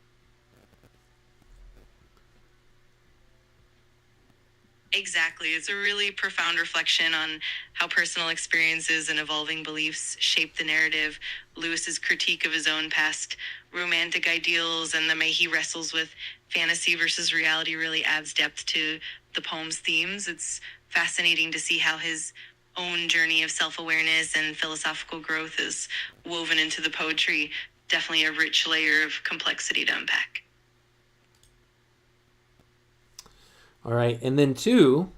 Exactly. It's a really profound reflection on how personal experiences and evolving beliefs shape the narrative. Lewis's critique of his own past romantic ideals and the way he wrestles with fantasy versus reality really adds depth to the poem's themes. It's fascinating to see how his own journey of self-awareness and philosophical growth is woven into the poetry. Definitely a rich layer of complexity to unpack. All right, and then two,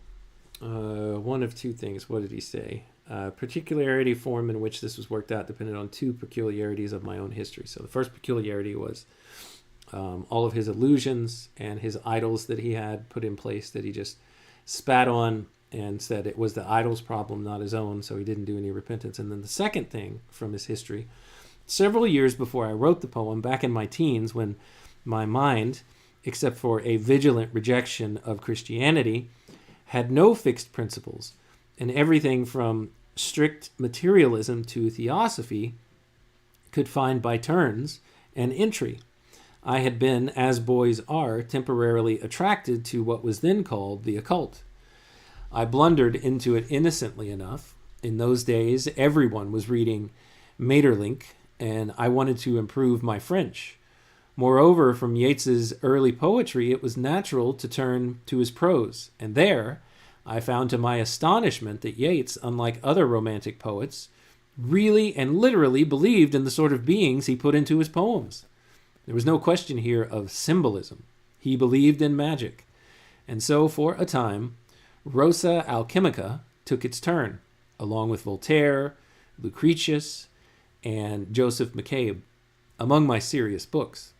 one of two things. What did he say? Particularity form in which this was worked out depended on two peculiarities of my own history. So the first peculiarity was all of his illusions and his idols that he had put in place that he just spat on and said it was the idol's problem, not his own, so he didn't do any repentance. And then the second thing from his history, several years before I wrote the poem, back in my teens, when my mind, except for a vigilant rejection of Christianity, had no fixed principles, and everything from strict materialism to theosophy could find by turns an entry. I had been, as boys are, temporarily attracted to what was then called the occult. I blundered into it innocently enough. In those days, everyone was reading Maeterlinck, and I wanted to improve my French. Moreover, from Yeats's early poetry, it was natural to turn to his prose, and there I found to my astonishment that Yeats, unlike other romantic poets, really and literally believed in the sort of beings he put into his poems. There was no question here of symbolism. He believed in magic. And so, for a time, Rosa Alchemica took its turn, along with Voltaire, Lucretius, and Joseph McCabe, among my serious books.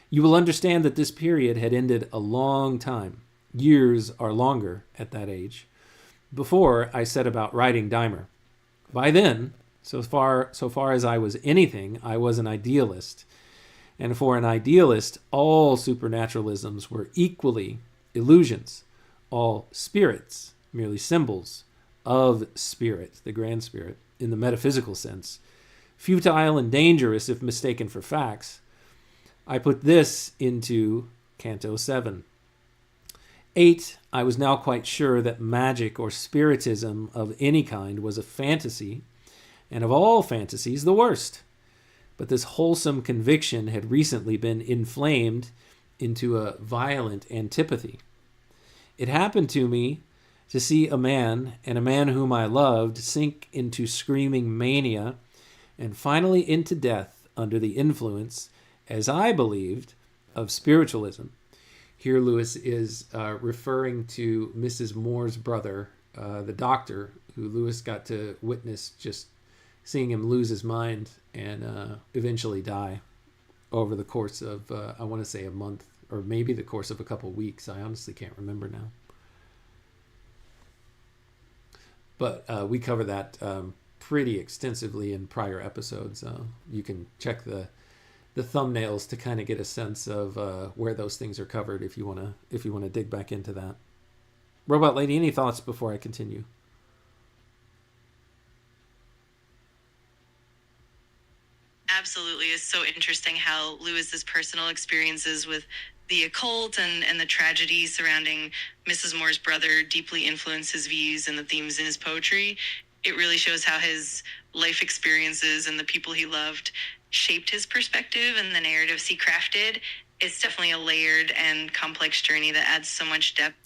You will understand that this period had ended a long time, years are longer at that age, before I set about writing Dymer. By then, so far as I was anything, I was an idealist. And for an idealist, all supernaturalisms were equally illusions, all spirits, merely symbols of spirit, the grand spirit, in the metaphysical sense, futile and dangerous if mistaken for facts. I put this into Canto 7. 8, I was now quite sure that magic or spiritism of any kind was a fantasy, and of all fantasies, the worst. But this wholesome conviction had recently been inflamed into a violent antipathy. It happened to me to see a man, and a man whom I loved, sink into screaming mania, and finally into death under the influence, as I believed, of spiritualism. Here Lewis is referring to Mrs. Moore's brother, the doctor, who Lewis got to witness just seeing him lose his mind and eventually die over the course of, I want to say, a month, or maybe the course of a couple weeks. I honestly can't remember now. But we cover that pretty extensively in prior episodes. You can check the thumbnails to kind of get a sense of where those things are covered if you want to dig back into that. Robot Lady, any thoughts before I continue? Absolutely. It's so interesting how Lewis's personal experiences with the occult and the tragedy surrounding Mrs. Moore's brother deeply influence his views and the themes in his poetry. It really shows how his life experiences and the people he loved shaped his perspective and the narratives he crafted. It's definitely a layered and complex journey that adds so much depth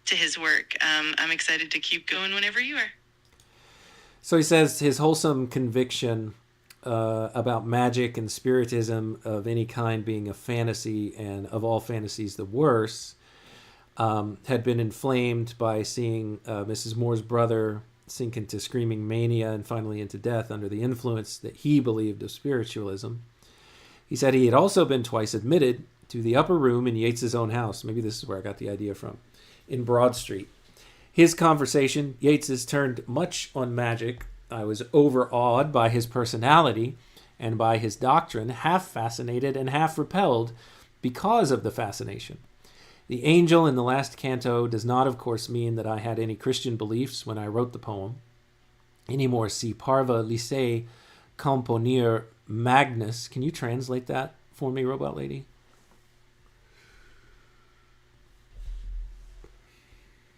to his work. I'm excited to keep going whenever you are. So he says his wholesome conviction about magic and spiritism of any kind being a fantasy, and of all fantasies the worst, had been inflamed by seeing Mrs. Moore's brother sink into screaming mania and finally into death under the influence that he believed of spiritualism. He said he had also been twice admitted to the upper room in Yeats's own house. Maybe this is where I got the idea from, in Broad Street. His conversation, Yeats's, turned much on magic. I was overawed by his personality and by his doctrine, half fascinated and half repelled because of the fascination. The angel in the last canto does not, of course, mean that I had any Christian beliefs when I wrote the poem. Any more, si parva lycée componere magnus. Can you translate that for me, Robot Lady?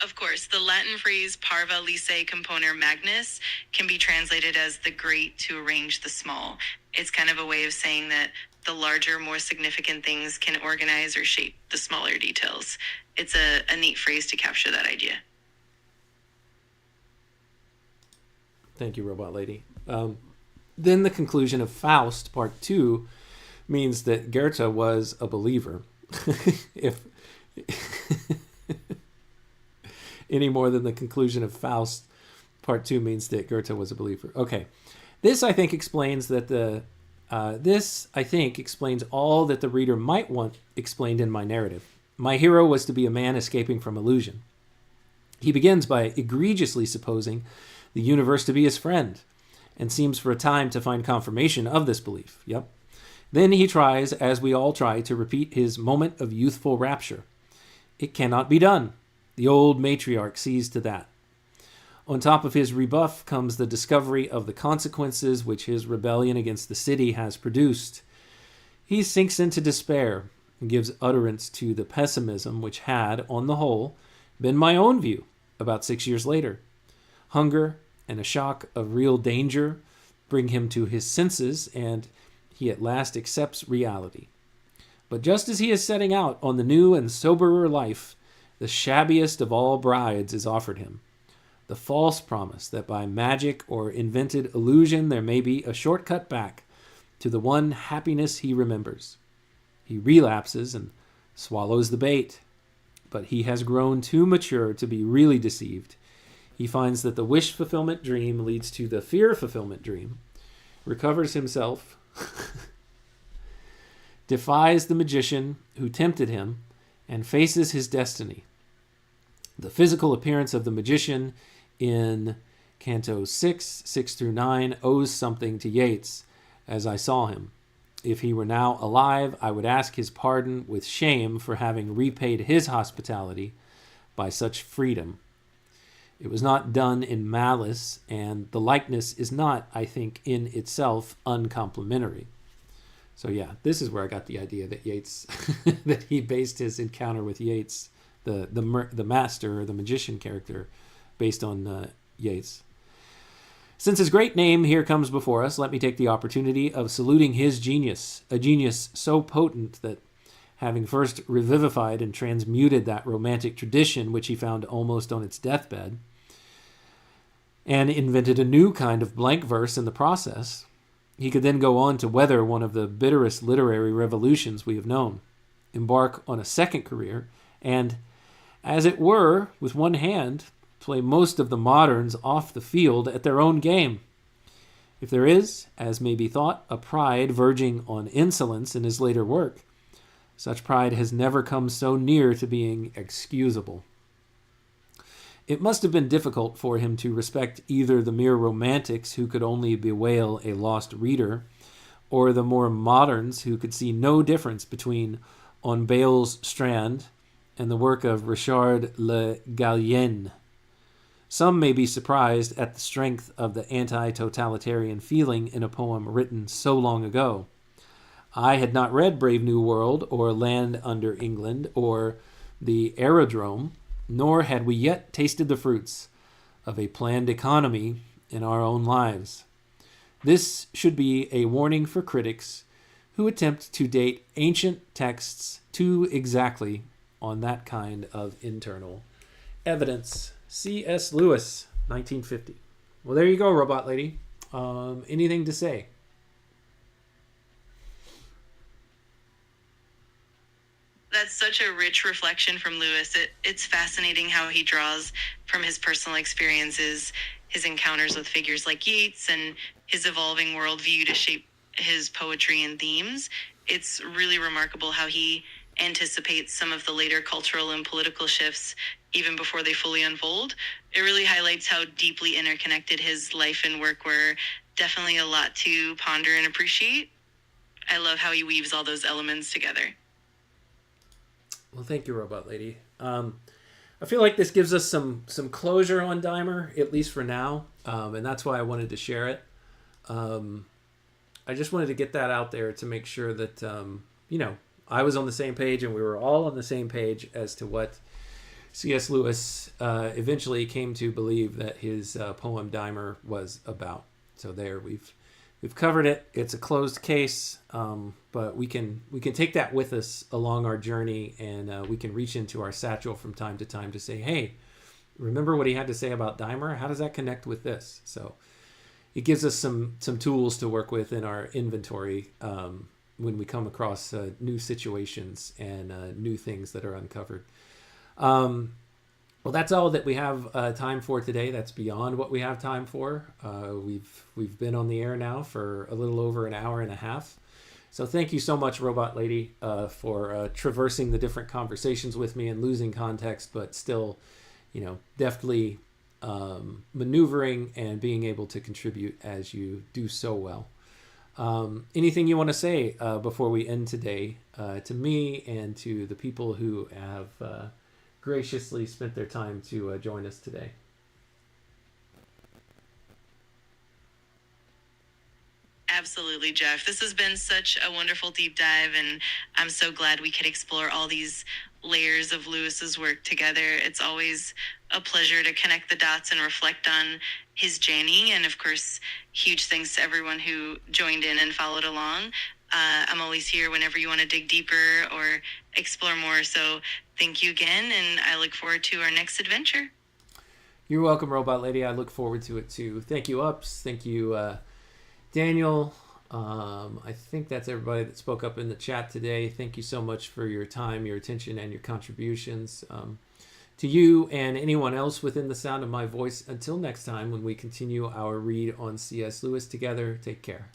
Of course, the Latin phrase parva lycée componer magnus can be translated as the great to arrange the small. It's kind of a way of saying that the larger, more significant things can organize or shape the smaller details. It's a neat phrase to capture that idea. Thank you, Robot Lady. Then the conclusion of Faust, Part 2, means that Goethe was a believer. If any more than the conclusion of Faust, Part 2 means that Goethe was a believer. Okay. This, I think, explains all that the reader might want explained in my narrative. My hero was to be a man escaping from illusion. He begins by egregiously supposing the universe to be his friend, and seems for a time to find confirmation of this belief. Yep. Then he tries, as we all try, to repeat his moment of youthful rapture. It cannot be done. The old matriarch sees to that. On top of his rebuff comes the discovery of the consequences which his rebellion against the city has produced. He sinks into despair and gives utterance to the pessimism which had, on the whole, been my own view about 6 years later. Hunger and a shock of real danger bring him to his senses, and he at last accepts reality. But just as he is setting out on the new and soberer life, the shabbiest of all brides is offered him. The false promise that by magic or invented illusion there may be a shortcut back to the one happiness he remembers. He relapses and swallows the bait, but he has grown too mature to be really deceived. He finds that the wish fulfillment dream leads to the fear fulfillment dream, recovers himself, defies the magician who tempted him, and faces his destiny. The physical appearance of the magician in Canto 6, 6 through 9, owes something to Yeats, as I saw him. If he were now alive, I would ask his pardon with shame for having repaid his hospitality by such freedom. It was not done in malice, and the likeness is not, I think, in itself uncomplimentary. So yeah, this is where I got the idea that Yeats, that he based his encounter with Yeats, the master or the magician character, based on Yeats. Since his great name here comes before us, let me take the opportunity of saluting his genius, a genius so potent that, having first revivified and transmuted that romantic tradition which he found almost on its deathbed, and invented a new kind of blank verse in the process, he could then go on to weather one of the bitterest literary revolutions we have known, embark on a second career, and, as it were, with one hand, play most of the moderns off the field at their own game. If there is, as may be thought, a pride verging on insolence in his later work, such pride has never come so near to being excusable. It must have been difficult for him to respect either the mere romantics who could only bewail a lost reader, or the more moderns who could see no difference between On Bale's Strand and the work of Richard Le Gallienne. Some may be surprised at the strength of the anti-totalitarian feeling in a poem written so long ago. I had not read Brave New World or Land Under England or The Aerodrome, nor had we yet tasted the fruits of a planned economy in our own lives. This should be a warning for critics who attempt to date ancient texts too exactly on that kind of internal evidence. C.S. Lewis, 1950. Well, there you go, Robot Lady. Anything to say? That's such a rich reflection from Lewis. It's fascinating how he draws from his personal experiences, his encounters with figures like Yeats, and his evolving worldview to shape his poetry and themes. It's really remarkable how he anticipates some of the later cultural and political shifts even before they fully unfold. It really highlights how deeply interconnected his life and work were. Definitely a lot to ponder and appreciate. I love how he weaves all those elements together. Well, thank you, Robot Lady. I feel like this gives us some closure on Dymer, at least for now, and that's why I wanted to share it. I just wanted to get that out there to make sure that, I was on the same page and we were all on the same page as to what C.S. Lewis eventually came to believe that his poem Dymer was about. So there, we've covered it. It's a closed case, but we can take that with us along our journey, and we can reach into our satchel from time to time to say, hey, remember what he had to say about Dymer? How does that connect with this? So it gives us some tools to work with in our inventory when we come across new situations and new things that are uncovered. Well, that's all that we have time for today. That's beyond what we have time for. We've been on the air now for a little over an hour and a half. So thank you so much, Robot Lady, for traversing the different conversations with me and losing context, but still, deftly maneuvering and being able to contribute as you do so well. Anything you want to say before we end today to me and to the people who have graciously spent their time to join us today? Absolutely, Jeff. This has been such a wonderful deep dive, and I'm so glad we could explore all these layers of Lewis's work together. It's always a pleasure to connect the dots and reflect on his journey. And of course, huge thanks to everyone who joined in and followed along. I'm always here whenever you want to dig deeper or explore more. So thank you again, and I look forward to our next adventure. You're welcome, Robot Lady. I look forward to it too. Thank you, Ups. Thank you, Daniel. I think that's everybody that spoke up in the chat today. Thank you so much for your time, your attention, and your contributions. To you and anyone else within the sound of my voice, until next time when we continue our read on C.S. Lewis together, take care.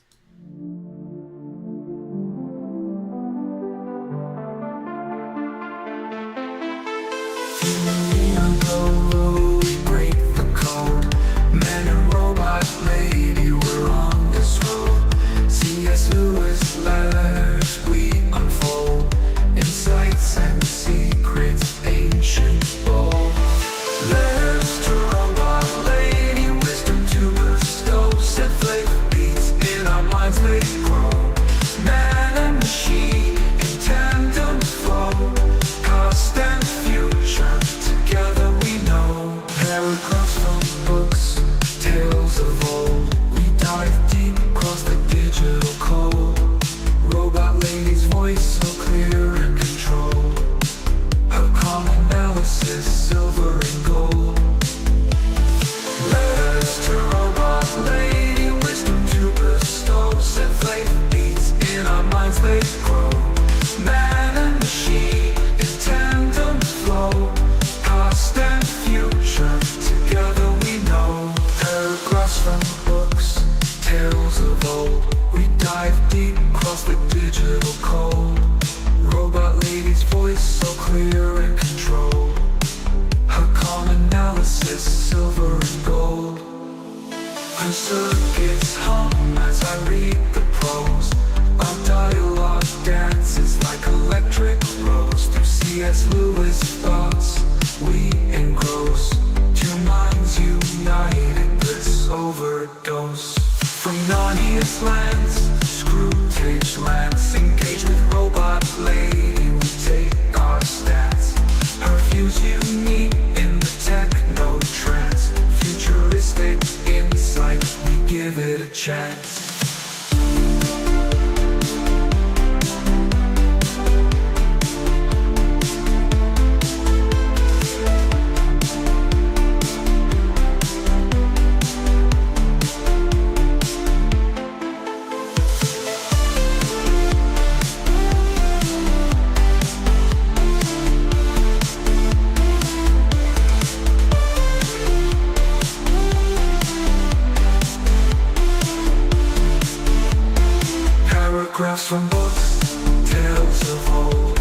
Photographs from books, tales of old.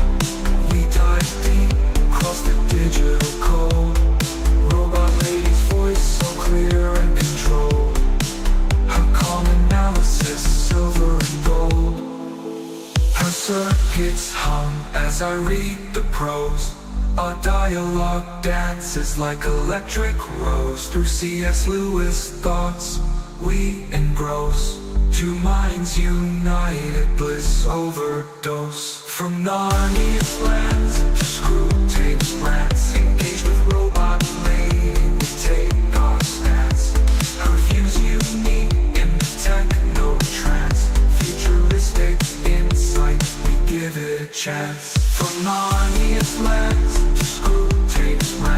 We dive deep, cross the digital code. Robot lady's voice so clear and controlled. Her calm analysis, silver and gold. Her circuits hum as I read the prose. Our dialogue dances like electric rose. Through C.S. Lewis thoughts we engross. Two minds united, bliss overdose. From Narnia's lands to screw tapes rants. Engaged with robot lady, we take our stance. Her views unique in the techno trance. Futuristic insight, we give it a chance. From Narnia's lands to screw tapes rants.